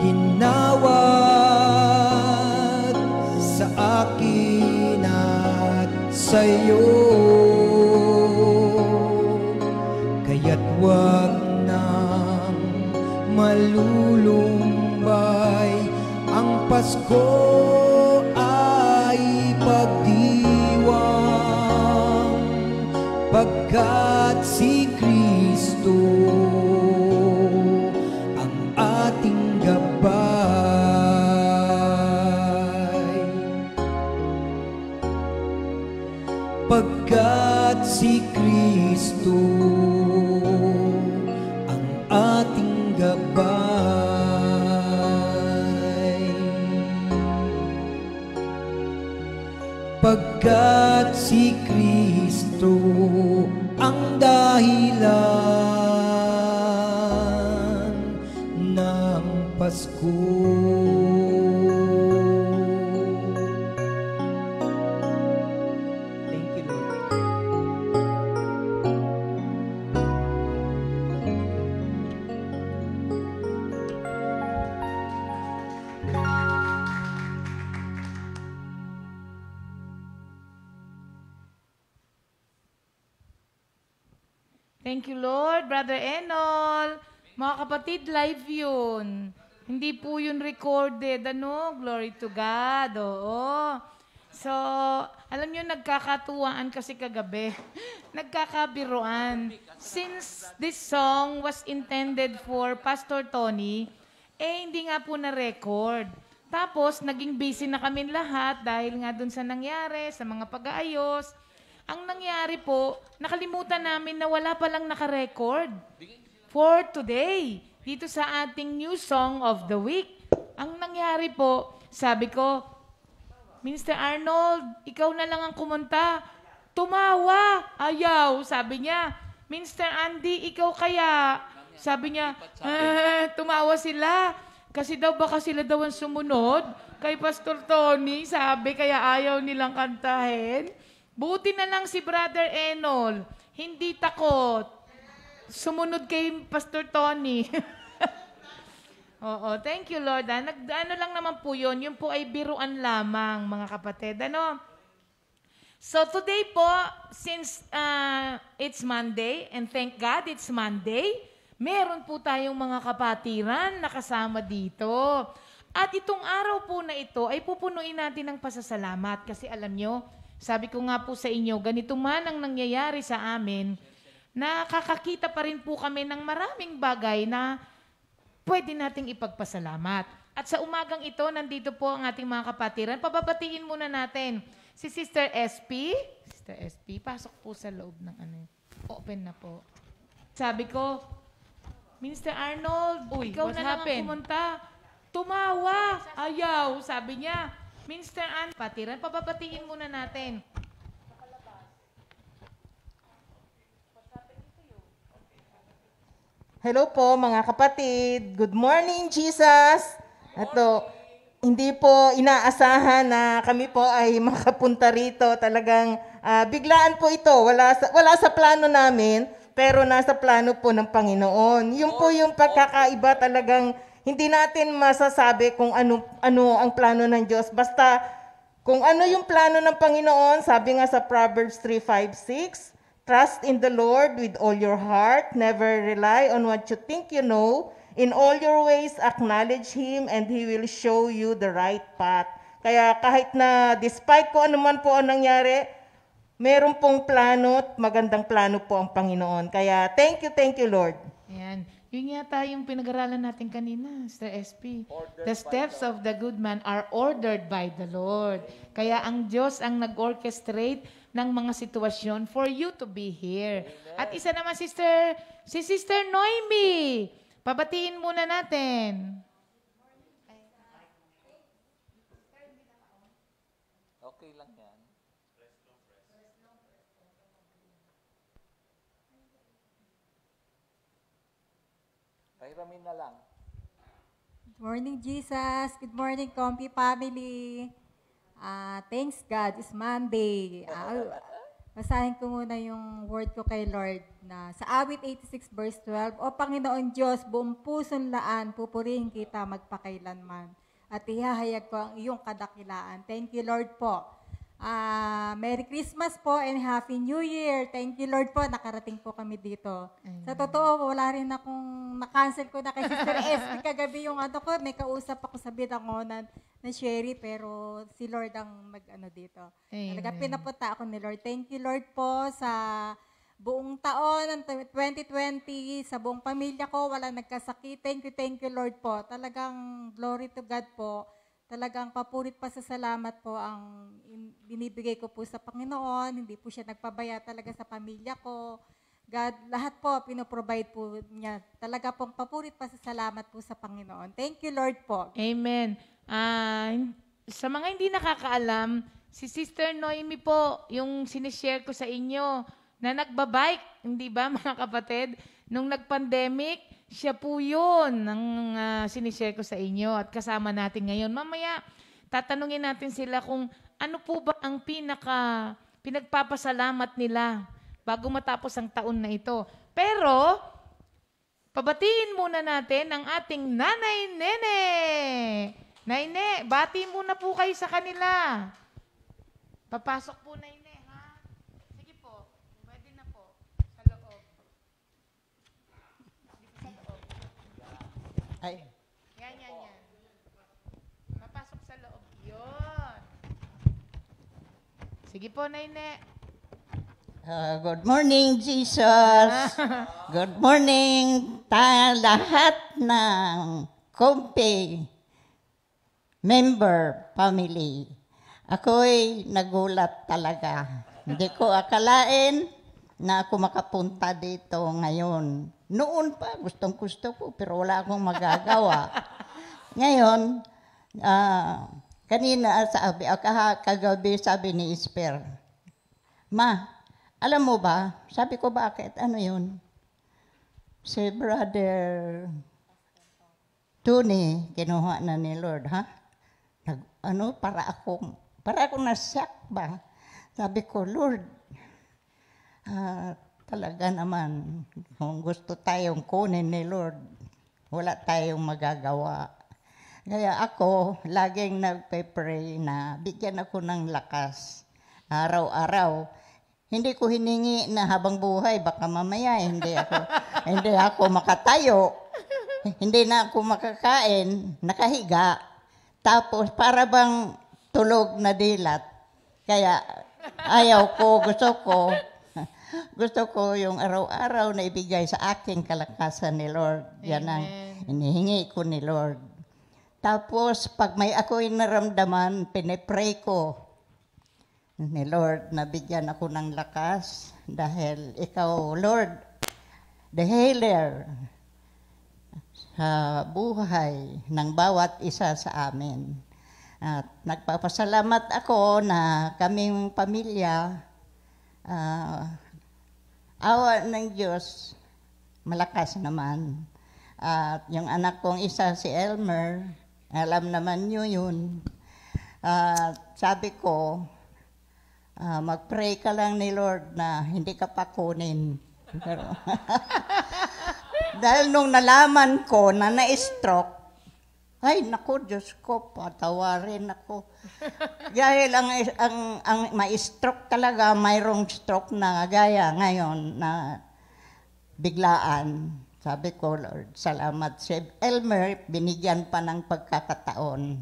ginawad sa akin at sa'yo. Kaya't wag nang malulumbay, ang Pasko ay pagdiwang, pagkat si Kristo ang ating gabay. Pagkat si Kristo ang ating gabay. Pagkat si Kristo ang dahilan ng Pasko. Thank you, Lord. Thank you, Lord. Brother Enol. Mga kapatid, live yun. Hindi po yun recorded. Ano? Glory to God. Oo. So, alam nyo, nagkakatuwaan kasi kagabi. Nagkakabiruan. Since this song was intended for Pastor Tony, hindi nga po na-record. Tapos, naging busy na kami lahat dahil nga dun sa nangyari, sa mga pag-aayos. Ang nangyari po, nakalimutan namin na wala palang naka-record for today, dito sa ating new song of the week. Ang nangyari po, sabi ko, Minister Arnold, ikaw na lang ang kumanta. Tumawa, ayaw, sabi niya. Minister Andy, ikaw kaya? Sabi niya, tumawa sila. Kasi daw baka sila daw ang sumunod kay Pastor Tony, sabi, kaya ayaw nilang kantahin. Buti na lang si Brother Enol, hindi takot. Sumunod kay Pastor Tony. Oo, thank you, Lord. Ano lang naman po yun. Yun po ay biruan lamang, mga kapatid. Ano? So today po, since it's Monday, and thank God it's Monday, meron po tayong mga kapatiran na kasama dito. At itong araw po na ito ay pupunuin natin ng pasasalamat. Kasi alam nyo, sabi ko nga po sa inyo, ganito man ang nangyayari sa amin, nakakakita pa rin po kami ng maraming bagay na pwede nating ipagpasalamat. At sa umagang ito, nandito po ang ating mga kapatiran. Pababatiin muna natin si Sister SP. Sister SP, pasok po sa loob ng ano. Open na po. Sabi ko, Minister Arnold, ikaw na lang ang pumunta. Tumawa, ayaw, sabi niya. Minister Ann, patiran, pababatiin muna natin. Hello po mga kapatid. Good morning, Jesus. Ato, hindi po inaasahan na kami po ay makapunta rito. Talagang biglaan po ito. Wala sa plano namin, pero nasa plano po ng Panginoon. Yung po yung pagkakaiba, talagang hindi natin masasabi kung ano ang plano ng Diyos. Basta kung ano yung plano ng Panginoon, sabi nga sa Proverbs 3:5-6, trust in the Lord with all your heart, never rely on what you think you know. In all your ways, acknowledge Him and He will show you the right path. Kaya kahit na despite kung ano man po ang nangyari, meron pong plano at magandang plano po ang Panginoon. Kaya thank you Lord. Ayan. Yun yata yung pinag-aralan natin kanina, Mr. SP. The steps of the good man are ordered by the Lord. Kaya ang Diyos ang nag-orchestrate ng mga sitwasyon for you to be here. At isa naman, si Sister Noemi. Pabatiin muna natin. Okay lang yan. Pahiramin na lang. Good morning, Jesus. Good morning, Comfy family. Thanks God, it's Monday. Basahin ko muna yung word ko kay Lord na sa awit 86 verse 12, O Panginoon Diyos, buong pusong laan, pupurihin kita magpakailanman at ihahayag ko ang iyong kadakilaan. Thank you, Lord po. Merry Christmas po and Happy New Year. Thank you, Lord po. Nakarating po kami dito. Sa totoo, wala rin akong na-cancel ko na kay Sister SP kagabi yung ko. May kausap ako sa bidangonan na Sherry, pero si Lord ang mag-ano dito. Talaga pinapunta ako ni Lord. Thank you, Lord po, sa buong taon ng 2020, sa buong pamilya ko, walang nagkasakit. Thank you, Lord po. Talagang glory to God po. Talagang papurit pa sa salamat po ang binibigay ko po sa Panginoon. Hindi po siya nagpabaya talaga sa pamilya ko. God, lahat po, pinoprovide po niya. Talaga pong papurit pa sa salamat po sa Panginoon. Thank you, Lord po. Amen. Sa mga hindi nakakaalam, si Sister Noemi po, yung sinishare ko sa inyo, na nagbabike, hindi ba mga kapatid? Nung nag-pandemic, siya po yun ang sinishare ko sa inyo at kasama natin ngayon. Mamaya, tatanungin natin sila kung ano po ba ang pinagpapasalamat nila bago matapos ang taon na ito. Pero, pabatiin muna natin ang ating Nanay Nene. Nene, bati muna po kayo sa kanila. Papasok po, Nene, ha? Sige po, pwede na po. Sa loob. Dito sa loob. Ay. Yan. Papasok sa loob. Yun. Sige po, Nene. Good morning, Jesus. Good morning lahat ng Comfy member family. Ako'y nagulat talaga. Hindi ko akalain na ako makapunta dito ngayon. Noon pa, gustong-gusto ko, pero wala akong magagawa. Ngayon, kanina kagabi sabi ni Isper, Ma, alam mo ba? Sabi ko, bakit? Ano yun? Si Brother Tony, kinuha na ni Lord, ha? Para akong nasyak ba? Sabi ko, Lord, talaga naman, kung gusto tayong kunin ni Lord, wala tayong magagawa. Kaya ako, laging nagpe-pray na bigyan ako ng lakas, araw-araw. Hindi ko hiningi na habang buhay, baka mamaya hindi ako makatayo, hindi na ako makakain, nakahiga, tapos para bang tulog na dilat. Kaya ayaw ko, gusto ko yung araw-araw na ibigay sa aking kalakasan ni Lord. Yan ang hinihingi ko ni Lord. Tapos pag may ako'y naramdaman, pinipray ko ni Lord, nabigyan ako ng lakas dahil ikaw, Lord, the healer sa buhay ng bawat isa sa amin. At nagpapasalamat ako na kaming pamilya, awa ng Diyos, malakas naman. At yung anak kong isa, si Elmer, alam naman nyo yun. Sabi ko, mag-pray ka lang ni Lord na hindi ka pa kunin. Dahil nung nalaman ko na na-stroke, ay naku, Diyos ko, patawarin ako. Dahil ang ma-stroke talaga, mayroong stroke na gaya ngayon na biglaan. Sabi ko, Lord, salamat. Si Elmer, binigyan pa ng pagkakataon.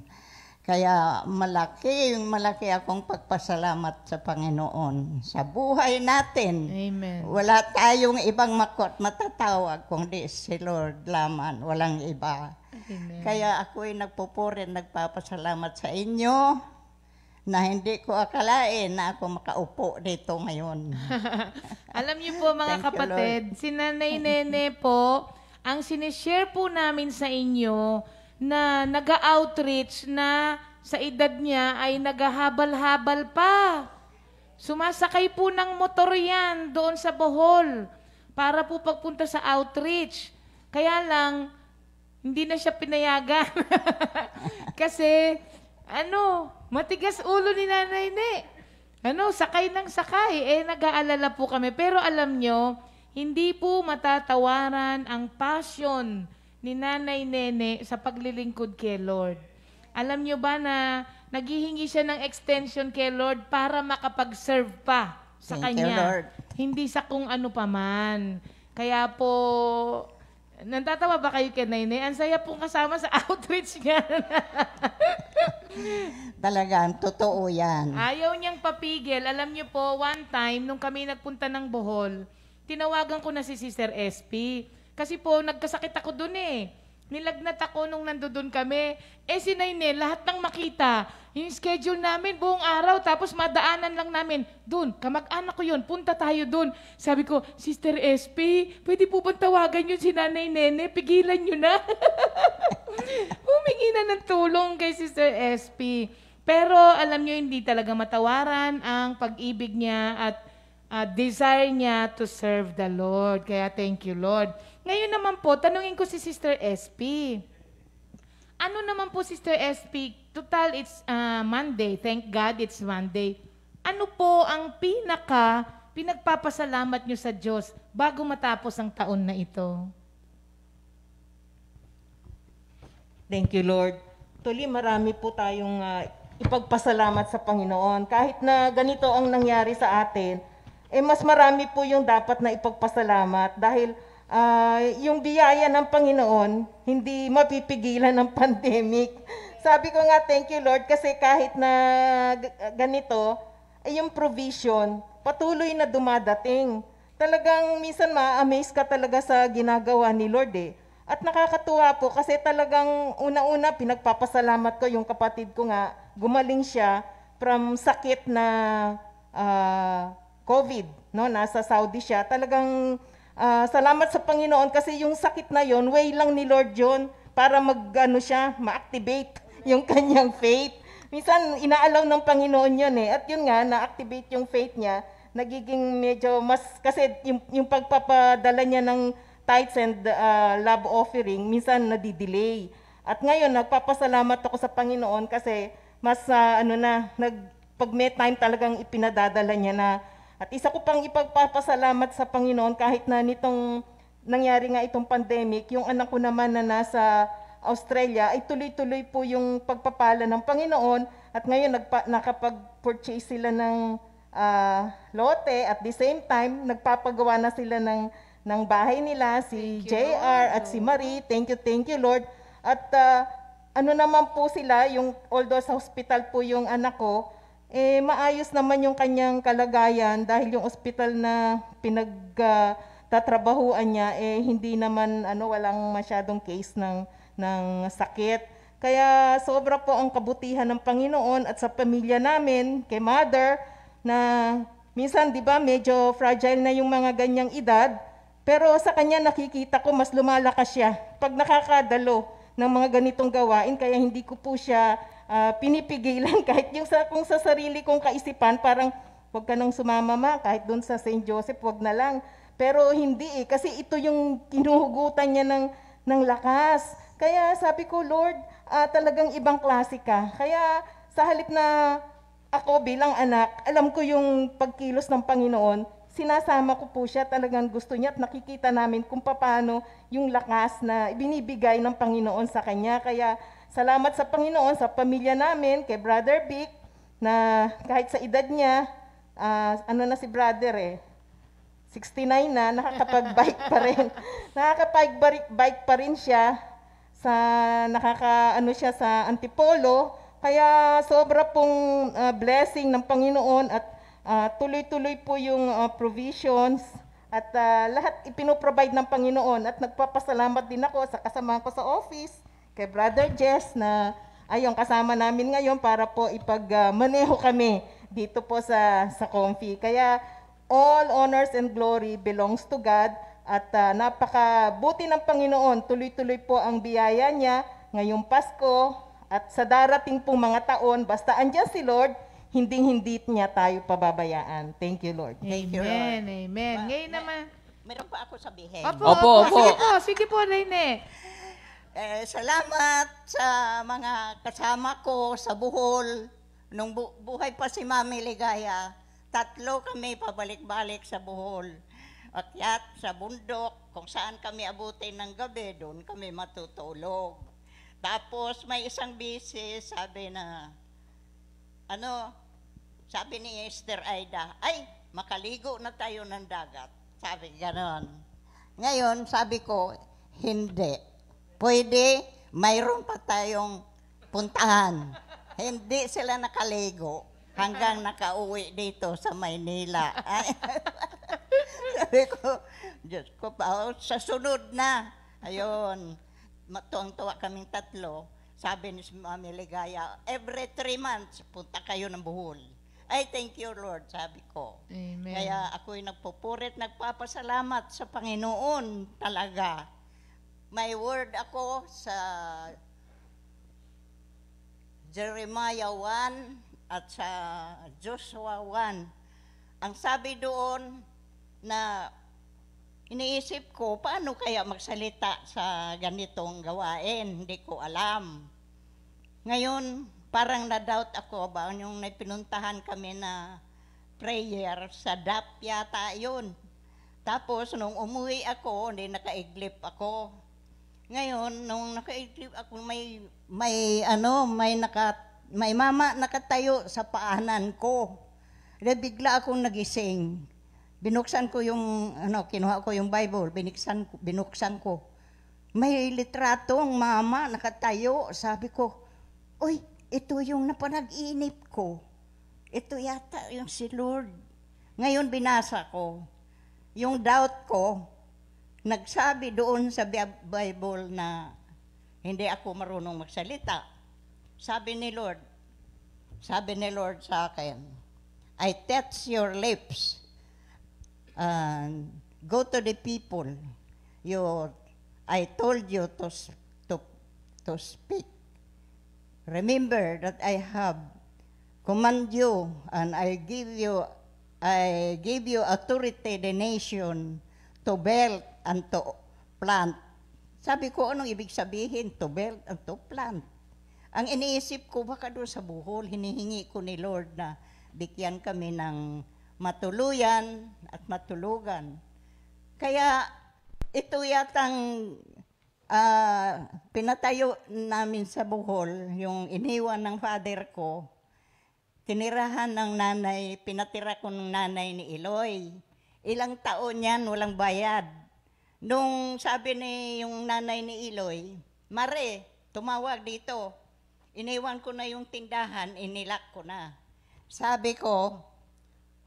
Kaya malaki akong pagpasalamat sa Panginoon sa buhay natin. Amen. Wala tayong ibang matatawag kundi si Lord laman, walang iba. Amen. Kaya ako'y nagpupuri, nagpapasalamat sa inyo na hindi ko akalain na ako makaupo dito ngayon. Alam niyo po mga Thank you, kapatid, si Nanay Nene po, ang sinishare po namin sa inyo na nag-outreach na sa edad niya ay naghahabal-habal pa. Sumasakay po ng motor yan doon sa Bohol para po pagpunta sa outreach. Kaya lang, hindi na siya pinayagan. Kasi, matigas ulo ni Nanay Ne. Sakay ng sakay. Nag-aalala po kami. Pero alam nyo, hindi po matatawaran ang passion ni Nanay Nene sa paglilingkod kay Lord. Alam nyo ba na naghihingi siya ng extension kay Lord para makapag-serve pa sa Thank you, Kanya. Lord. Hindi sa kung ano pa man. Kaya po, natatawa ba kayo kay Nene? Ang saya pong kasama sa outreach niya. Talagang totoo yan. Ayaw niyang papigil. Alam niyo po, one time, nung kami nagpunta ng Bohol, tinawagan ko na si Sister SP. Kasi po, nagkasakit ako dun Nilagnat ako nung nandoon kami. Si Nene, lahat ng makita. Yung schedule namin, buong araw, tapos madaanan lang namin. Dun, kamag-anak ko yun, punta tayo dun. Sabi ko, Sister SP, pwede po bang tawagan yun si Nanay Nene? Pigilan nyo na. Humingi na ng tulong kay Sister SP. Pero alam nyo, hindi talaga matawaran ang pag-ibig niya at desire niya to serve the Lord. Kaya thank you, Lord. Ngayon naman po, tanungin ko si Sister SP. Ano naman po, Sister SP? Total, it's Monday. Thank God it's Monday. Ano po ang pinagpapasalamat nyo sa Diyos bago matapos ang taon na ito? Thank you, Lord. Tuloy, marami po tayong ipagpasalamat sa Panginoon. Kahit na ganito ang nangyari sa atin, mas marami po yung dapat na ipagpasalamat dahil yung biyaya ng Panginoon, hindi mapipigilan ng pandemic. Sabi ko nga, thank you, Lord, kasi kahit na ganito, yung provision, patuloy na dumadating. Talagang minsan ma-amaze ka talaga sa ginagawa ni Lord At nakakatuwa po kasi talagang una-una pinagpapasalamat ko yung kapatid ko nga, gumaling siya from sakit na COVID, nasa Saudi siya. Talagang salamat sa Panginoon kasi yung sakit na yon, way lang ni Lord John para ma-activate yung kanyang faith. Minsan, inaalaw ng Panginoon yun At yun nga, na-activate yung faith niya, nagiging medyo mas, kasi yung pagpapadala niya ng tithes and love offering, minsan nadidelay. At ngayon, nagpapasalamat ako sa Panginoon kasi mas, pag may time talagang ipinadadala niya na. At isa ko pang ipagpapasalamat sa Panginoon kahit na nitong nangyari nga itong pandemic, yung anak ko naman na nasa Australia ay tuloy-tuloy po yung pagpapala ng Panginoon at ngayon nakapag-purchase sila ng lote at the same time nagpapagawa na sila ng bahay nila, si JR at si Marie. Thank you Lord. At naman po sila, although sa hospital po yung anak ko, maayos naman yung kanyang kalagayan dahil yung ospital na pinagtatrabahuan niya, hindi naman, walang masyadong case ng sakit. Kaya sobra po ang kabutihan ng Panginoon at sa pamilya namin, kay Mother, na minsan, di ba, medyo fragile na yung mga ganyang edad, pero sa kanya nakikita ko mas lumalakas siya pag nakakadalo ng mga ganitong gawain, kaya hindi ko po siya pinipigilan kahit kung sa sarili kong kaisipan, parang wag ka nang sumama kahit doon sa St. Joseph, wag na lang. Pero hindi kasi ito yung kinuhugutan niya ng lakas. Kaya sabi ko, Lord, talagang ibang klase ka. Kaya sa halip na ako bilang anak, alam ko yung pagkilos ng Panginoon, sinasama ko po siya, talagang gusto niya at nakikita namin kung paano yung lakas na ibinibigay ng Panginoon sa kanya. Kaya salamat sa Panginoon, sa pamilya namin, kay Brother Vic, na kahit sa edad niya, na si Brother 69 na, nakakapag-bike pa rin. Nakakapag-bike pa rin siya, siya sa Antipolo, Kaya sobra pong blessing ng Panginoon at tuloy-tuloy po yung provisions at lahat ipinoprovide ng Panginoon at nagpapasalamat din ako sa kasama ko sa office kay Brother Jess na ayun kasama namin ngayon para po ipagmaneho kami dito po sa Comfy. Kaya all honors and glory belongs to God at napakabuti ng Panginoon. Tuloy-tuloy po ang biyaya niya ngayong Pasko at sa darating pong mga taon, basta andyan si Lord, hindi niya tayo pababayaan. Thank you, Lord. Thank you, Lord. Amen. Ngayon naman. Meron pa ako sabihin. Opo. Sige po, Rene. Salamat sa mga kasama ko sa Bohol. Nung buhay pa si Mami Ligaya, 3 kami pabalik-balik sa Bohol. Akyat sa bundok, kung saan kami abutin ng gabi, doon kami matutulog. Tapos may isang bisis, sabi ni Esther Aida, ay, makaligo na tayo ng dagat. Sabi ganon. Ngayon, sabi ko, hindi. Pwede, mayroon pa tayong puntahan. Hindi sila nakaligo hanggang nakauwi dito sa Maynila. Sabi ko, Diyos ko pa, sa sunod na. Ayun, matuwang-tuwa kaming 3. Sabi ni Mami Ligaya, every 3 months, punta kayo ng Bohol. Ay, thank you, Lord, sabi ko. Amen. Kaya ako'y nagpupurit, nagpapasalamat sa Panginoon talaga. May word ako sa Jeremiah 1 at sa Joshua 1. Ang sabi doon na iniisip ko, paano kaya magsalita sa ganitong gawain? Hindi ko alam. Ngayon, parang na-doubt ako ba yung pinuntahan kami na prayer sa DAP yata yun. Tapos, nung umuwi ako, hindi nakaiglip ako. Ngayon, nung nakaiglip ako, may mama nakatayo sa paanan ko. Bigla akong nagising. Binuksan ko yung, kinuha ko yung Bible, binuksan ko. May litratong mama nakatayo. Sabi ko, uy, ito yung napanag-inip ko. Ito yata yung si Lord. Ngayon binasa ko. Yung doubt ko, nagsabi doon sa Bible na hindi ako marunong magsalita. Sabi ni Lord sa akin, I touch your lips. Go to the people. I told you to speak. Remember that I have command you and I gave you authority the nation to build and to plant. Sabi ko, anong ibig sabihin? To build and to plant. Ang iniisip ko, baka doon sa Bohol, hinihingi ko ni Lord na bigyan kami ng matuluyan at matulugan. Kaya ito yatang pinatayo namin sa Bohol, yung iniwan ng father ko, tinirahan ng nanay, pinatira ko ng nanay ni Eloy. Ilang taon yan, walang bayad. Nung sabi ni yung nanay ni Eloy, Mare, tumawag dito. Iniwan ko na yung tindahan, inilak ko na. Sabi ko,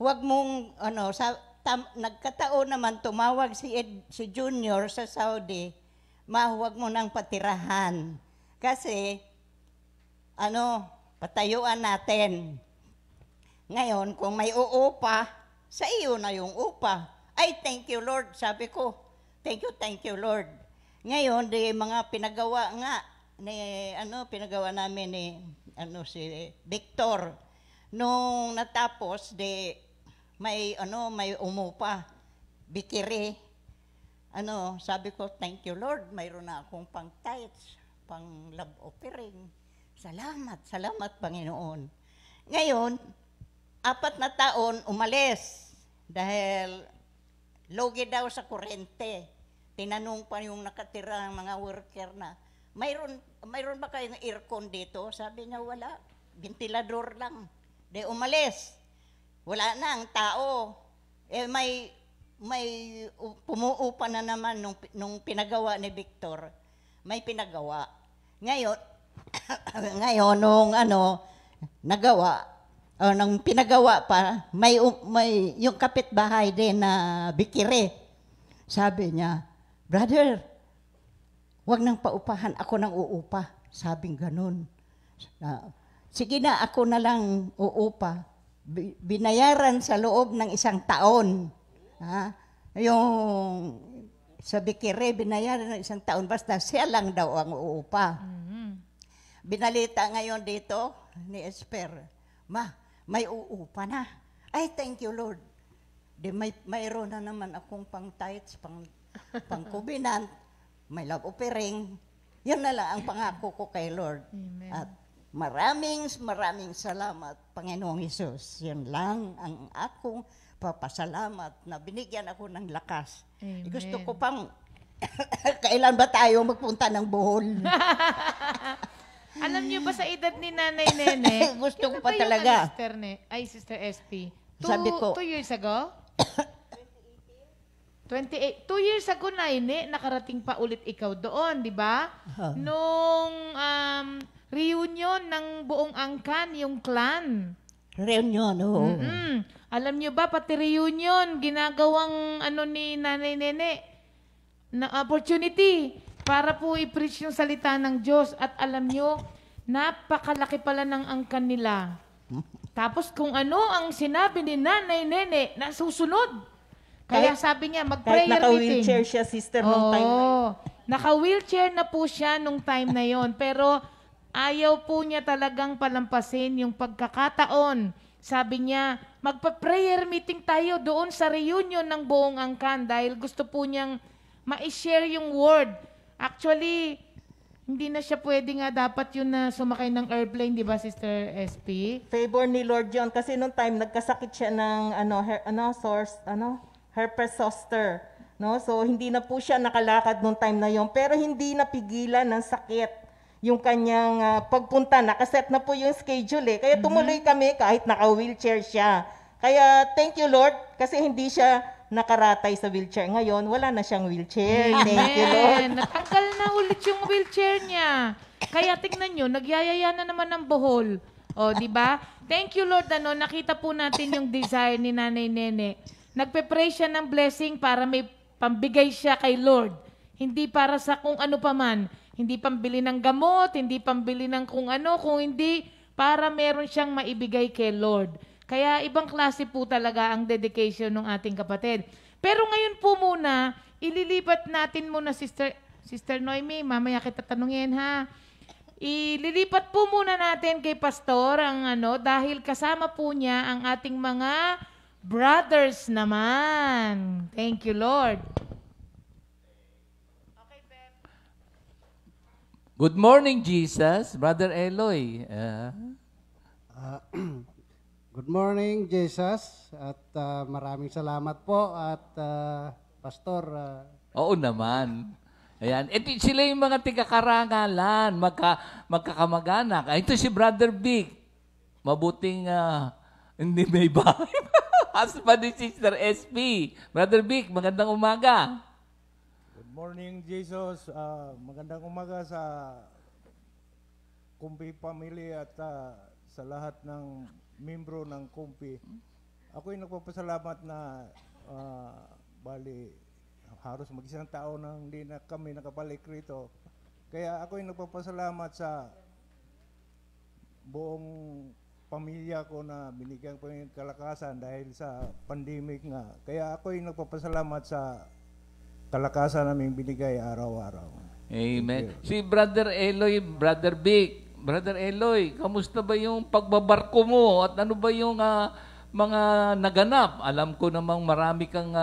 wag mong, nagkataon naman tumawag si Junior sa Saudi, huwag mo nang patirahan. Kasi, patayuan natin. Ngayon, kung may uupa, sa iyo na yung upa. Ay, thank you, Lord. Sabi ko, thank you, Lord. Ngayon, mga pinagawa nga, pinagawa namin ni si Victor. Nung natapos, may umupa, bikiri. Sabi ko, thank you, Lord. Mayroon na akong pang tithes, pang love offering. Salamat, Panginoon. Ngayon, 4 na taon, umalis. Dahil logi daw sa kuryente. Tinanong pa yung nakatira ng mga worker na, mayroon ba kayong aircon dito? Sabi niya, wala. Ventilador lang. Umalis. Wala na ang tao. May pumuupa na naman nung pinagawa ni Victor. May pinagawa. Ngayon, Ngayon, nung nagawa, nung pinagawa pa, may yung kapitbahay din na bikire. Sabi niya, brother, wag nang paupahan, ako nang uupa. Sabing ganun. Sige na, ako na lang uupa. Binayaran sa loob ng 1 taon. Yung sa bikire, binayaran ng 1 taon, basta siya lang daw ang uupa. Binalita ngayon dito ni Esper, Ma, may uupa na. Ay, thank you, Lord. Mayroon na naman akong pang tithes, pang covenant, may love offering. Yan na lang ang pangako ko kay Lord. Amen. At maraming salamat, Panginoong Hesus. Yan lang ang akong papasalamat na binigyan ako ng lakas. Amen. Gusto ko pang, kailan ba tayo magpunta ng Bohol? Alam niyo ba sa edad ni Nanay Nene? Gusto ko ilan pa ba yung talaga. Sister SP? Sabi ko, 2 years ago? 28. 2 years ago, Nene, nakarating pa ulit ikaw doon, di ba? Nung reunion ng buong angkan, yung clan. Reunion, oo. Alam niyo ba, pati reunion, ginagawang ni Nanay Nene, na opportunity para po i-preach yung salita ng Diyos. At alam niyo, napakalaki pala ng angkan nila. Tapos kung ano ang sinabi ni Nanay Nene, nasusunod. Kaya sabi niya, mag-prayer Kahit meeting. naka-wheelchair siya, sister, nung time na yun. Naka-wheelchair na po siya nung time na yon. Pero ayaw po niya talagang palampasin yung pagkakataon. Sabi niya, magpa-prayer meeting tayo doon sa reunion ng buong angkan dahil gusto po niyang ma-share yung word. Actually, hindi na siya pwede nga dapat yun na sumakay ng airplane, di ba, Sister SP? Favor ni Lord John kasi nung time nagkasakit siya ng herpes zoster, no? So hindi na po siya nakalakad nung time na yon, pero hindi napigilan ng sakit yung kanyang pagpunta. Nakaset na po yung schedule Kaya tumuloy kami kahit naka-wheelchair siya. Kaya thank you Lord kasi hindi siya nakaratay sa wheelchair. Ngayon, wala na siyang wheelchair. Thank you Lord. Natanggal na ulit yung wheelchair niya. Kaya tingnan nyo, nagyayaya na naman ng Bohol. O, di ba? Thank you Lord, nakita po natin yung desire ni Nanay Nene. Nagpe-pray siya ng blessing para may pambigay siya kay Lord. Hindi para sa kung ano pa man. Hindi pambili ng gamot, hindi pambili ng kung ano, kung hindi para meron siyang maibigay kay Lord. Kaya ibang klase po talaga ang dedication ng ating kapatid. Pero ngayon po muna, ililipat natin muna, Sister Noemi, mamaya kita tanungin ha. Ililipat po muna natin kay Pastor ang dahil kasama po niya ang ating mga brothers naman. Thank you, Lord. Good morning, Jesus. Brother Eloy. Good morning, Jesus. At maraming salamat po. At Pastor. Oo naman. Ayan. Ito sila yung mga tigakarangalan, magkakamag-anak. Ito si Brother Vic. Mabuting hindi may bahay. Husband ni Sister SP. Brother Vic, magandang umaga. Good morning, Jesus. Magandang umaga sa Kumpi family at sa lahat ng membro ng Kumpi. Ako'y nagpapasalamat na halos mag-1 taon na hindi na kami nakabalik rito. Kaya ako'y nagpapasalamat sa buong pamilya ko na binigyan ko ng kalakasan dahil sa pandemic nga. Kaya ako'y nagpapasalamat sa kalakasan naming binigay araw-araw. Amen. Si Brother Eloy, Brother Vic. Brother Eloy, kamusta ba yung pagbabarko mo at ano ba yung mga naganap? Alam ko namang marami kang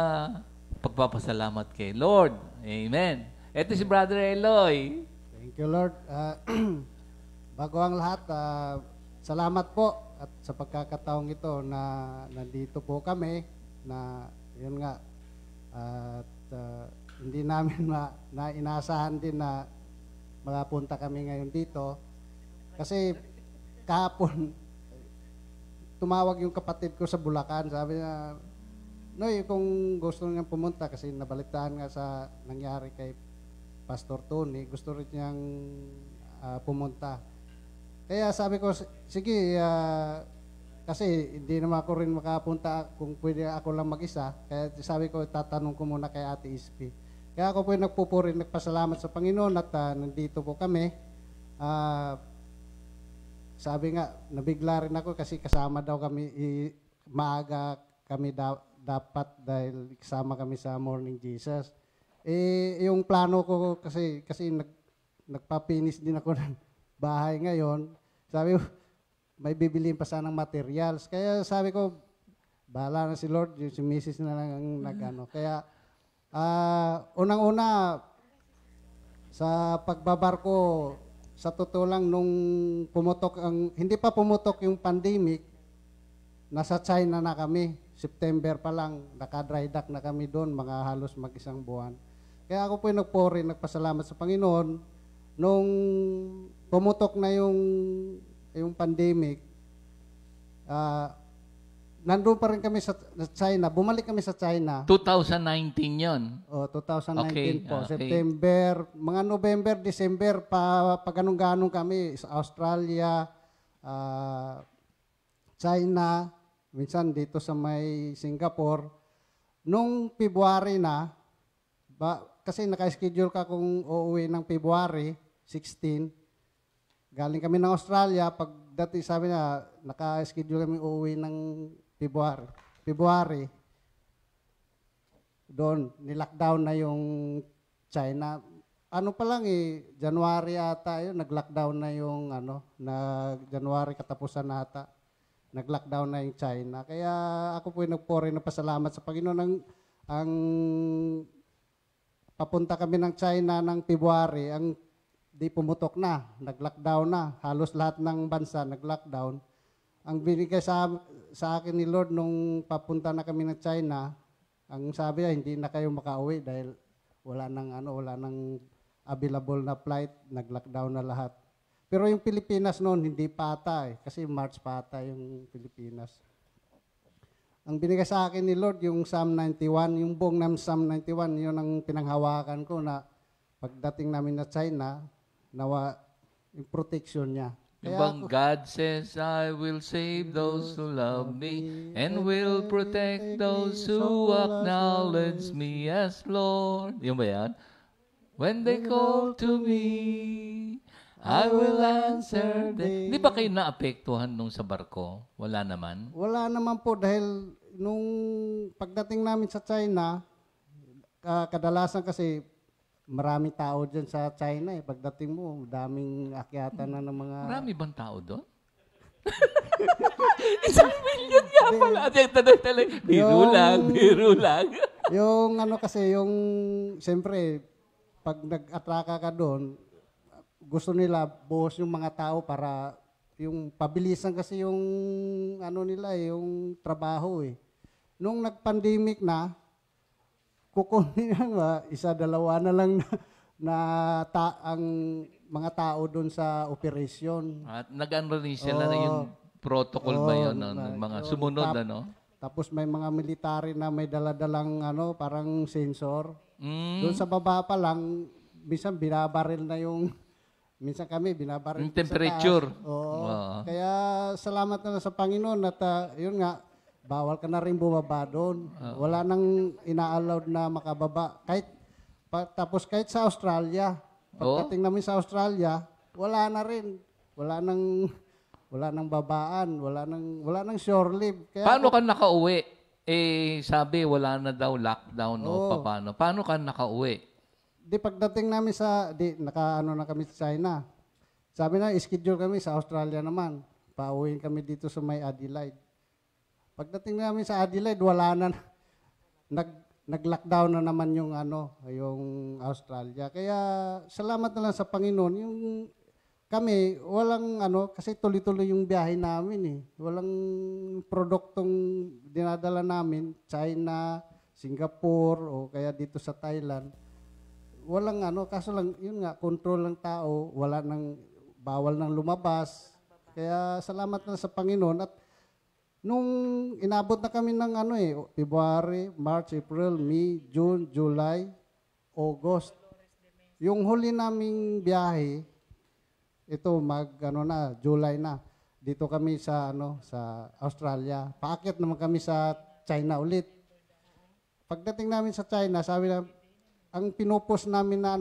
pagpapasalamat kay Lord. Amen. Ito si Brother Eloy. Thank you, Lord. Bago ang lahat, salamat po at sa pagkakataong ito na nandito po kami na yun nga at hindi namin na inaasahan din na makapunta kami ngayon dito kasi kahapon tumawag yung kapatid ko sa Bulacan, sabi niya, Noy, kung gusto niyang pumunta kasi nabalitaan nga sa nangyari kay Pastor Tony, gusto rin niyang pumunta. Kaya sabi ko, sige, kasi hindi naman ako rin makapunta kung pwede ako lang mag-isa. Kaya sabi ko, tatanong ko muna kay Ate Ispi. Kaya ako po nagpupuri, nagpasalamat sa Panginoon at nandito po kami. Sabi nga, nabigla rin ako kasi kasama daw kami, maaga kami dapat dahil kasama kami sa Morning Jesus. Yung plano ko kasi nagpapinis din ako ng bahay ngayon. Sabi ko, may bibiliin pa sanang materials. Kaya sabi ko, bahala na si Lord, yung si Mrs. na lang ang nag-ano. Kaya, unang-una, sa pagbabarko, sa totoo lang, nung pumutok, hindi pa pumutok yung pandemic, nasa China na kami. September pa lang, naka-dry dock na kami doon, mga halos mag-isang buwan. Kaya ako po yung nagpasalamat sa Panginoon. Nung pumutok na yung pandemic, nandun pa rin kami sa China. Bumalik kami sa China. 2019 yon. 2019 po. Okay. September, mga November, December, pag ganun-ganun kami sa Australia, China, minsan dito sa may Singapore. Nung February na, kasi naka-schedule ka kung uuwi ng February 16, galing kami ng Australia, pagdating sabi niya, naka-schedule kami uuwi ng February. Doon, nilockdown na yung China. Ano pa lang January ata yun, nag-lockdown na yung January katapusan ata. Nag-lockdown na yung China. Kaya ako po yung nagpuri na pasalamat sa Panginoon. Ang papunta kami ng China ng February, di pumutok na, nag-lockdown na. Halos lahat ng bansa nag-lockdown. Ang binigay sa akin ni Lord nung papunta na kami ng China, ang sabi niya, hindi na kayo makauwi dahil wala nang available na flight, nag-lockdown na lahat. Pero yung Pilipinas noon, hindi pa ata kasi March pa ata yung Pilipinas. Ang binigay sa akin ni Lord, yung Psalm 91, yung buong ng Psalm 91, yun ang pinanghawakan ko na pagdating namin na China, nawa yung protection niya. Ibang God says, I will save those who love me and will protect those who acknowledge me as Lord. Yung ba yan? When they call to me, I will answer them. Di ba kayo naapektuhan nung sa barko? Wala naman? Wala naman po dahil nung pagdating namin sa China, kadalasan kasi maraming tao dyan sa China Pagdating mo, daming akyatan na ng mga... Marami bang tao doon? 1,000,000 nga pala. Biro lang. Yung kasi, siyempre, pag nag-atraka ka doon, gusto nila buhos yung mga tao para yung pabilisan kasi yung nila, yung trabaho Nung nag-pandemic na, kukunin isa, dalawa na lang ang mga tao doon sa operation. At nag-ano rin sila na yung protocol ba yun? Mga sumunod, Tapos may mga military na may daladalang parang sensor. Doon sa baba pa lang, minsan binabaril na minsan kami binabaril yung temperature. Kaya salamat na sa Panginoon at yun nga, bawal ka na rin bumaba doon. Wala nang ina-allowed na makababa. Tapos kahit sa Australia, pagdating namin sa Australia, wala na rin. Wala nang babaan, wala nang shore leave. Kaya paano ka nakauwi? Sabi wala na daw lockdown paano? Paano ka nakauwi? Pagdating namin na kami sa China. Sabi na, schedule kami sa Australia naman. Pauwiin kami dito sa may Adelaide. Pagdating namin sa Adelaide, wala na. Nag-lockdown na naman yung Australia. Kaya salamat na lang sa Panginoon. Yung kami, walang kasi tuloy-tuloy yung biyahe namin Walang produktong dinadala namin, China, Singapore, o kaya dito sa Thailand. Walang kaso lang, yun nga, control ng tao, bawal nang lumabas. Kaya salamat na sa Panginoon. At nung inabot na kami ng February, March, April, May, June, July, August. Yung huli naming biyahe, ito July na. Dito kami sa sa Australia. Paakyat naman kami sa China ulit. Pagdating namin sa China, sabi na ang pinupos namin na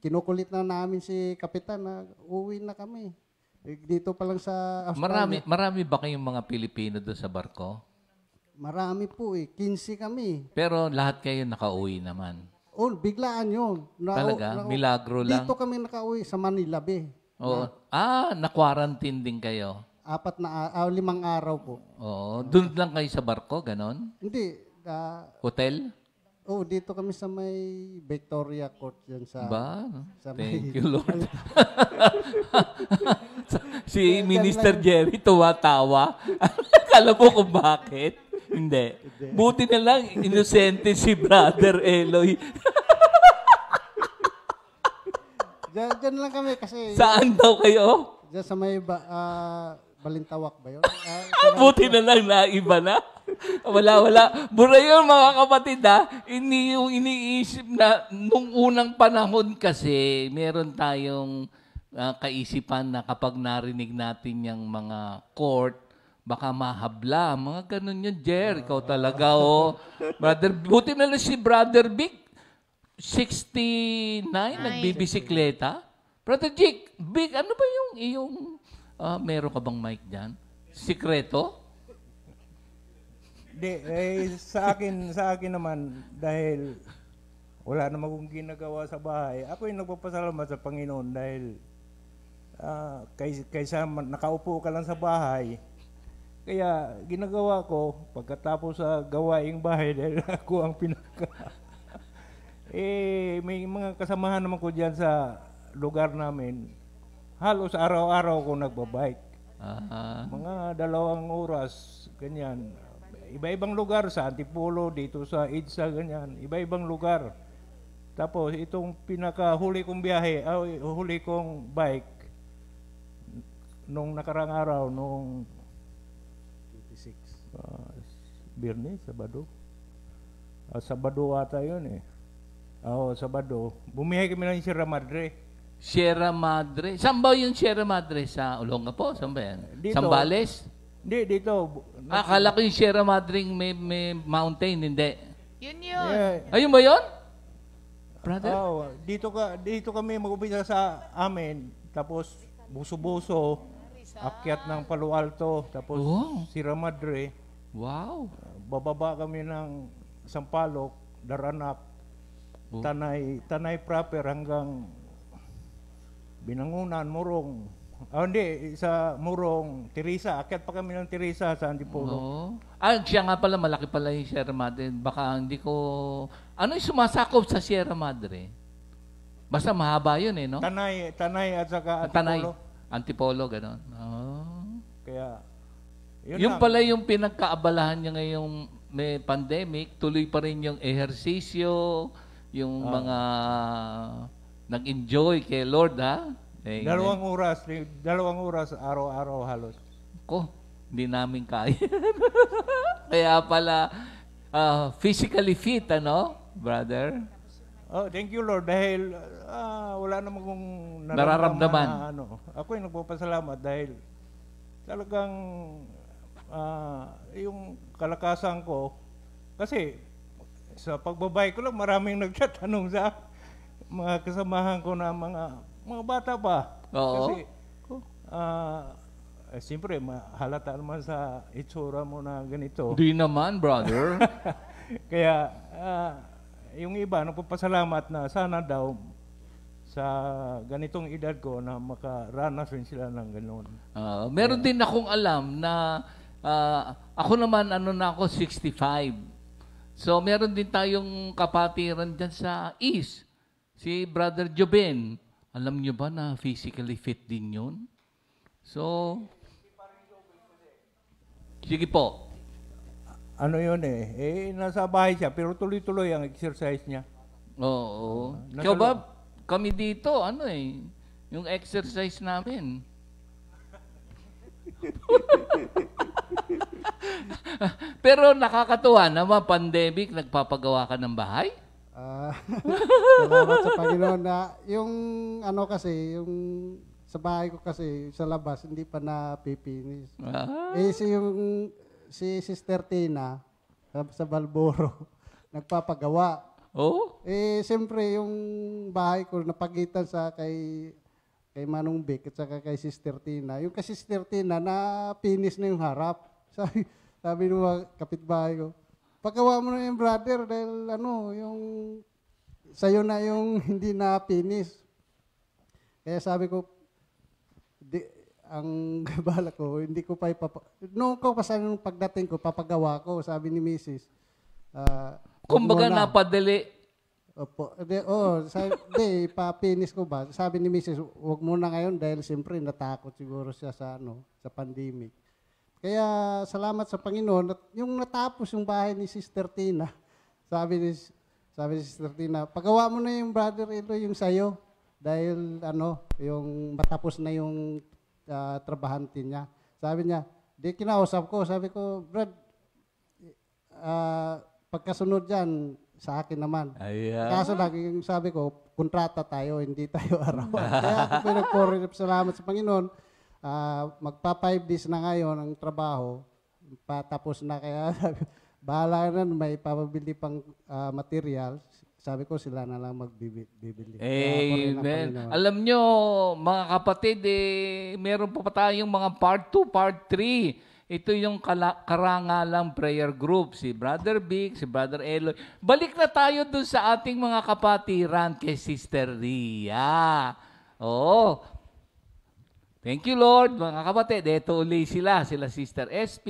kinukulit na namin si Kapitan na uwi na kami. Dito pa lang sa Australia. Marami ba kayong mga Pilipino doon sa barko? Marami po 15 kami. Pero lahat kayo nakauwi naman. Oh, biglaan yun. Talaga? Milagro lang? Dito kami nakauwi sa Manila Bay. Oo. Na-quarantine din kayo? 5 araw po. Oo. Doon lang kayo sa barko, ganon? Hindi. Hotel? Oh, dito kami sa may Victoria Court yan sa... Ba? Sa Thank you, Lord. Si Minister Jerry tuwatawa. Kala mo kung bakit? Hindi. Buti na lang, inosente si Brother Eloy. Diyan lang kami kasi... Saan daw kayo? Diyan sa may Balintawak ba yun? Buti na lang na iba na. Wala. Bura yun mga kapatid ha. Yung iniisip na nung unang panahon kasi meron tayong kaisipan na kapag narinig natin yung mga court, baka mahabla. Mga ganun yun, Jer. Ikaw talaga, oh. Brother, buti na lang si Brother Vic. 69, nagbibisikleta. Brother Jake, Vic, ano ba yung iyong... meron ka bang mic dyan? Sikreto? Hindi, sa akin naman, dahil wala naman akong ginagawa sa bahay, ako yung nagpapasalamat sa Panginoon dahil kaysa nakaupo ka lang sa bahay, kaya ginagawa ko, pagkatapos sa gawaing bahay, dahil ako ang may mga kasamahan naman ko dyan sa lugar namin, halos araw-araw ko nagbabike. Mga 2 oras, ganyan. Iba-ibang lugar, sa Antipolo, dito sa EDSA, ganyan. Iba-ibang lugar. Tapos, itong pinaka-huli kong biyahe, huli kong bike, nung nakarang araw, nung 26. Biyernes, Sabado. Sabado ata yun eh. Sabado. Bumiyahe kami ng Sierra Madre. Sierra Madre. Saan ba yung Sierra Madre? Sa Olongapo? Saan ba yan? Dito. Sambales? Hindi, dito. Akala ko yung Sierra Madre may mountain. Hindi. Yun. Ayun ba yun? Brother? Dito kami mag-umpisa sa amin. Tapos, buso-buso. Akyat ng Palo Alto. Tapos, Sierra Madre. Wow. Bababa kami ng Sampaloc, Daranak, Tanay proper hanggang Binangunan, Murong. Sa Murong, Teresa. Akyat pa kami ng Teresa sa Antipolo. Siya nga pala, malaki pala yung Sierra Madre. Baka hindi ko... Ano yung sumasakop sa Sierra Madre? Basta mahaba yun no? Tanay at saka Antipolo. Tanay, Antipolo, gano'n. Kaya, yun pala yung pinagkaabalahan niya ngayong may pandemic, tuloy pa rin yung ehersisyo, yung mga... nag-enjoy kay Lord, ha? 2 oras araw-araw halos. Hindi namin kaya. Kaya pala, physically fit, brother? Thank you, Lord, dahil wala namang kong nararamdaman. Ako yung nagpapasalamat dahil talagang yung kalakasan ko, kasi sa pagbabay ko lang, maraming nagtatanong sa mga kasamahan ko na mga bata pa. Oo. Kasi, siyempre, halata naman sa itsura mo na ganito. Di naman, brother. Kaya, yung iba, nagpapasalamat na sana daw sa ganitong edad ko na makaranas rin sila ng gano'n. Meron din akong alam na ako naman, ako 65. So, meron din tayong kapatiran dyan sa East. Si Brother Joben, alam nyo ba na physically fit din yun? So, sige po. Ano yun nasa bahay siya, pero tuloy-tuloy ang exercise niya. Oo. Ikaw ba, kami dito, yung exercise namin. Pero nakakatuwa naman, pandemic, nagpapagawa ka ng bahay? Salamat sa Panginoon na yung kasi yung sa bahay ko kasi sa labas hindi pa napipinis. Ah. Si Sister Tina sa Balboro nagpapagawa. Oh? Siyempre yung bahay ko napagitan sa kay Manong Vic at saka kay Sister Tina. Yung kay Sister Tina na pinis na yung harap. Sabi ng mga kapitbahay ko, pagawa mo na yung brother dahil yung sa'yo na yung hindi na finish. Kaya sabi ko, ang bala ko, hindi ko pa noong ko pa nung pagdating ko, papagawa ko, sabi ni Mrs. Kumbaga napadali. Opo. Pa-finish ko ba? Sabi ni Mrs. Huwag muna ngayon dahil siyempre natakot siguro siya sa pandemic. Kaya salamat sa Panginoon. At yung natapos yung bahay ni Sister Tina, sabi ni Sister Tina, pagawa mo na yung brother ito yung sayo dahil yung matapos na yung trabahante niya. Sabi niya, di kinausap ko, sabi ko, Brad, pagkasunod dyan, sa akin naman. Kaso lagi sabi ko, kontrata tayo, hindi tayo arawan. Kaya ako pinagpuri, salamat sa Panginoon. Magpa 5 days na ngayon ang trabaho, patapos na kaya bahala na may papabili pang material. Sabi ko sila na lang magbibili. Amen. Alam nyo, mga kapatid, meron pa tayong mga part 2, part 3. Ito yung karangalang prayer group. Si Brother Vic, si Brother Eloy. Balik na tayo dun sa ating mga kapatiran kay Sister Ria. Oo. Thank you, Lord. Mga kapatid, ito uli sila. Sila Sister SP,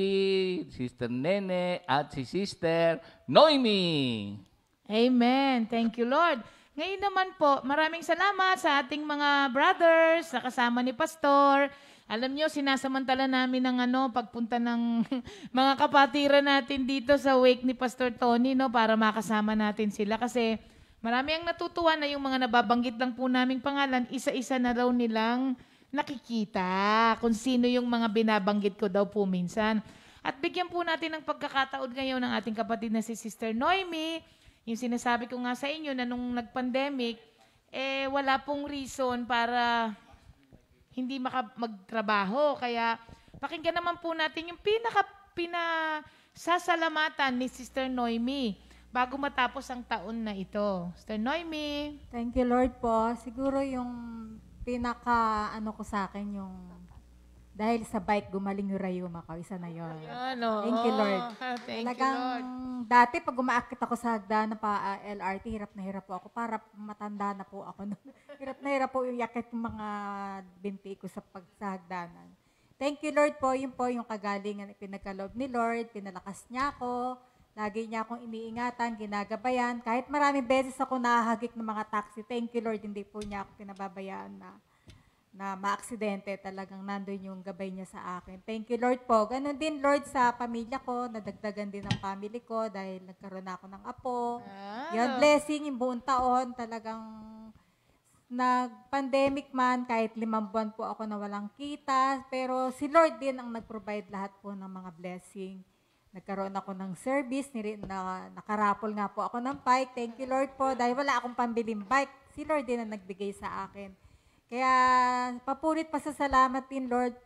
Sister Nene, at si Sister Noemi. Amen. Thank you, Lord. Ngayon naman po, maraming salamat sa ating mga brothers, sa kasama ni Pastor. Alam nyo, sinasamantala namin ng pagpunta ng mga kapatiran natin dito sa wake ni Pastor Tony, para makasama natin sila. Kasi marami ang natutuwa na yung mga nababanggit lang po naming pangalan, isa-isa na raw nilang nakikita kung sino yung mga binabanggit ko daw po minsan. At bigyan po natin ng pagkakataon ngayon ng ating kapatid na si Sister Noemi. Yung sinasabi ko nga sa inyo na nung nag-pandemic, wala pong reason para hindi magtrabaho. Kaya pakinggan naman po natin yung pinasasalamatan ni Sister Noemi bago matapos ang taon na ito. Sister Noemi. Thank you, Lord po. Siguro yung ko sa akin yung dahil sa bike gumaling yung rayuma ko, isa na yun. Thank you, Lord. Thank Talagang, you, Lord. dati pag umaakit ako sa hagdan pa LRT, hirap na hirap po ako. Para matanda na po ako. Hirap na hirap po yung yakit ng mga binti ko sa hagdanan. Thank you, Lord po. Yun po yung kagalingan na pinagkaloob ni Lord. Pinalakas niya ako. Lagi niya akong iniingatan, ginagabayan. Kahit maraming beses ako nahahagik ng mga taxi, thank you, Lord, hindi po niya ako pinababayaan na maaksidente. Talagang nandun yung gabay niya sa akin. Thank you, Lord po. Ganon din, Lord, sa pamilya ko. Nadagdagan din ang family ko dahil nagkaroon ako ng apo. Yan, blessing yung buong taon. Talagang nag-pandemic man, kahit 5 buwan po ako na walang kita. Pero si Lord din ang nag-provide lahat po ng mga blessing. Nagkaroon ako ng service, nakarapol nga po ako ng bike. Thank you, Lord po. Dahil wala akong pambiling bike, si Lord din ang nagbigay sa akin. Kaya papurit pa sa salamat din, Lord,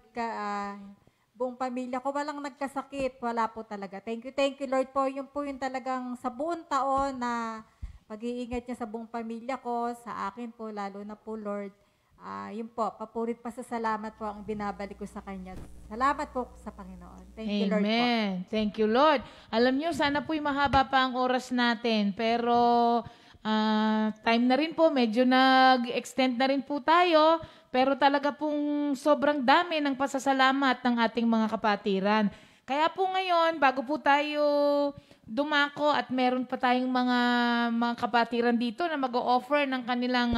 buong pamilya ko. Walang nagkasakit, wala po talaga. Thank you, Lord po. Yun po yung talagang sa buong taon na pag-iingat niya sa buong pamilya ko, sa akin po, lalo na po, Lord. Yun po, papurit pa sa salamat po ang binabalik ko sa Kanya. Salamat po sa Panginoon. Thank you, Lord po. Amen. Thank you, Lord. Alam nyo, sana po'y mahaba pa ang oras natin. Pero time na rin po, medyo nag-extend na rin po tayo. Pero talaga pong sobrang dami ng pasasalamat ng ating mga kapatiran. Kaya po ngayon, bago po tayo dumako at meron pa tayong mga kapatiran dito na mag-o-offer ng kanilang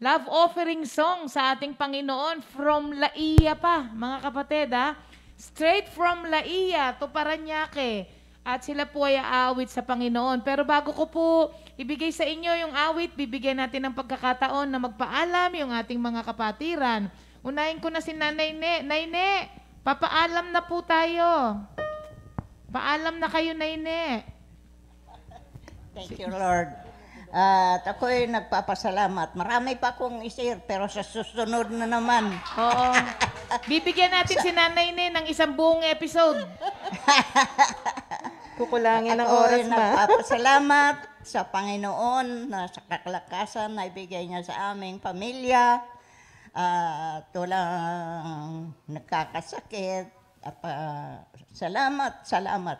love offering song sa ating Panginoon from Laia pa, mga kapatid, straight from Laia to Parañaque. At sila po ay aawit sa Panginoon. Pero bago ko po ibigay sa inyo yung awit, bibigyan natin ng pagkakataon na magpaalam yung ating mga kapatiran. Unahin ko na si Nanay Nayne, papaalam na po tayo. Paalam na kayo, Nayne. Thank you, Lord. At ako'y nagpapasalamat. Marami pa akong isir, pero sa susunod na naman. Oo. Bibigyan natin si Nanay Ne ng isang buong episode. Kukulangin ng Ako'y oras ma. nagpapasalamat sa Panginoon na sa kakalakasan na ibigay niya sa aming pamilya. At walang nagkakasakit. Salamat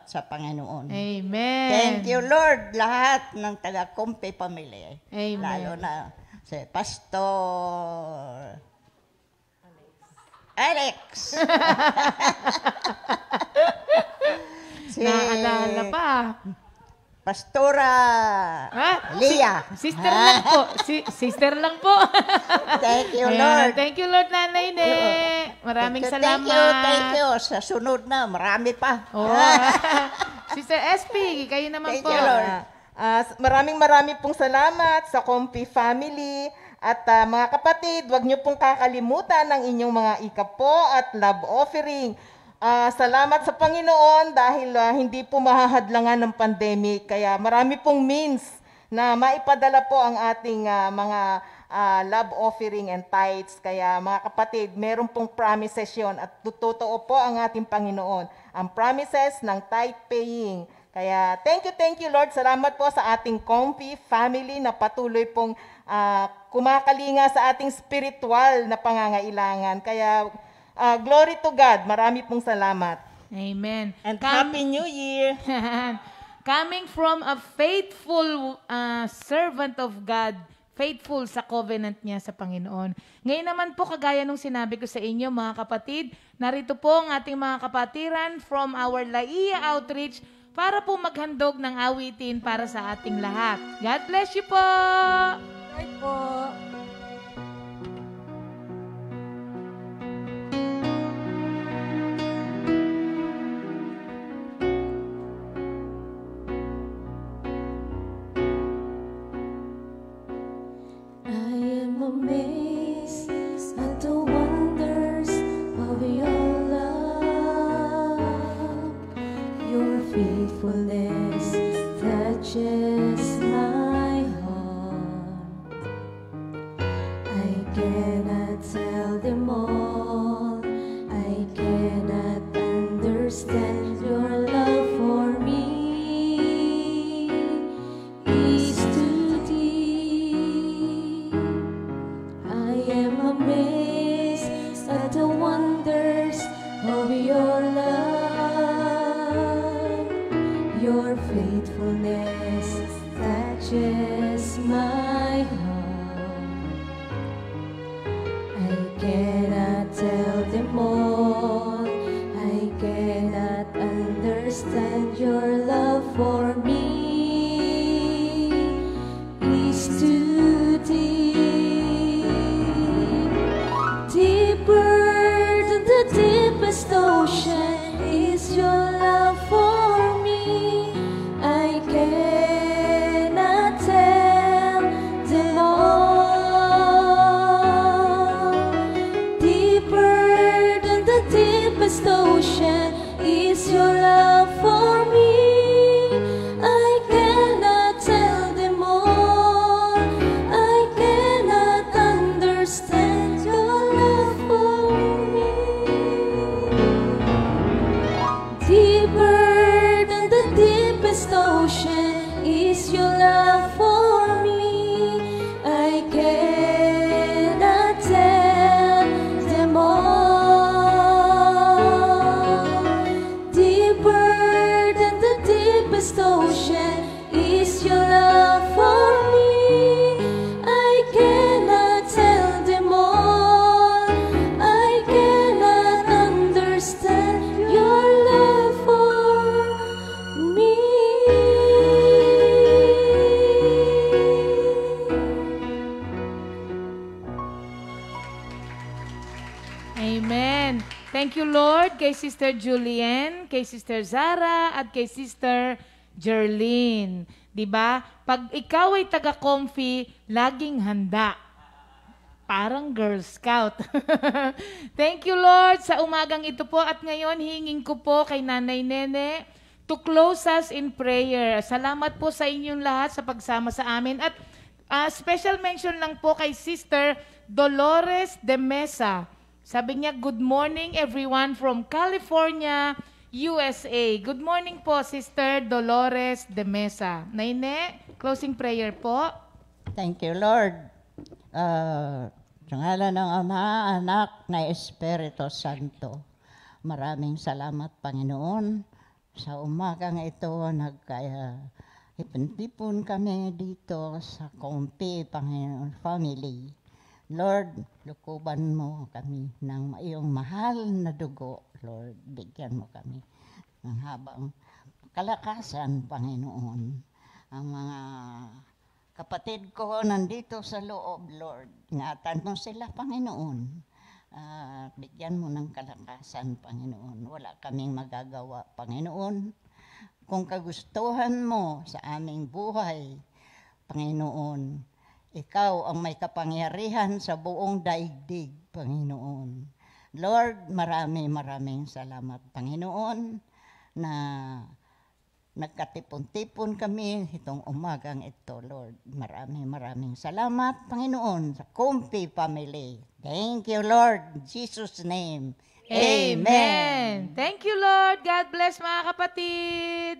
sa Panginoon. Amen. Thank you, Lord, lahat ng taga-Kumpi family. Amen. Lalo na si Pastor Alex. Naalala pa. Pastora Leah. Sister lang po. Sister lang po. Thank you, Ayan. Lord. Thank you, Lord, Nanay Ne. Maraming salamat. Thank you. Sa sunod na, marami pa. Oh. Sister SP, kayo naman Thank po. you, Lord. Maraming pong salamat sa Comfy family. At mga kapatid, huwag niyo pong kakalimutan ang inyong mga ikapo at love offering. Salamat sa Panginoon dahil hindi po mahahadlangan ng pandemic. Kaya marami pong means na maipadala po ang ating mga love offering and tithes. Kaya mga kapatid, meron pong promises yun at totoo po ang ating Panginoon. Ang promises ng tithe paying. Kaya thank you Lord. Salamat po sa ating Comfy family na patuloy pong kumakalinga sa ating spiritual na pangangailangan. Kaya glory to God. Marami pong salamat. Amen. And Happy New Year. Coming from a faithful servant of God, faithful sa covenant niya sa Panginoon. Ngayon naman po, kagaya nung sinabi ko sa inyo, mga kapatid, narito po ang ating mga kapatiran from our Laia Outreach para po maghandog ng awitin para sa ating lahat. God bless you po! Lord po. Amazed at the wonders of your love. Your faithfulness touches my heart. I cannot tell them all. I cannot understand your love for me. Is too deep. I am amazed at the wonders of your love. Your faithfulness touches my heart. I cannot tell them all. I cannot understand your love for me. Is too deep. Deeper than the deepest ocean is your love for me. I cannot tell them all. Deeper than the deepest ocean is your love for me. I cannot tell them all. I cannot understand your love for me. Deeper than the deepest ocean is your love for me. I cannot tell them all. Deeper than the deepest ocean is your love for me. I cannot tell them all. I cannot understand your love for me. Amen. Thank you, Lord, kay Sister Julienne, kay Sister Zara, at kay Sister Jerlyn. Diba? Pag ikaw ay taga-comfy, laging handa. Parang Girl Scout. Thank you, Lord, sa umagang ito po. At ngayon, hinging ko po kay Nanay Nene, to close us in prayer. Salamat po sa inyong lahat sa pagsama sa amin. At special mention lang po kay Sister Dolores de Mesa. Sabi niya, good morning everyone from California, USA. Good morning po, Sister Dolores de Mesa. Naine, closing prayer po. Thank you, Lord. Sa ngalan ng Ama, Anak, na Espiritu Santo. Maraming salamat, Panginoon. Sa umagang ito, ipon kami dito sa Kompi, Panginoon, family. Lord, lukuban mo kami ng iyong mahal na dugo. Lord, bigyan mo kami ng habang kalakasan, Panginoon. Ang mga kapatid ko nandito sa loob, Lord. Ingatan mo sila, Panginoon. Bigyan mo ng kalakasan, Panginoon. Wala kaming magagawa, Panginoon. Kung kagustuhan mo sa aming buhay, Panginoon, ikaw ang may kapangyarihan sa buong daigdig, Panginoon. Lord, maraming salamat, Panginoon, na nagkatipon-tipon kami itong umagang ito, Lord. Maraming salamat, Panginoon, sa Kompi family. Thank you, Lord. In Jesus' name. Amen. Thank you, Lord. God bless mga kapatid.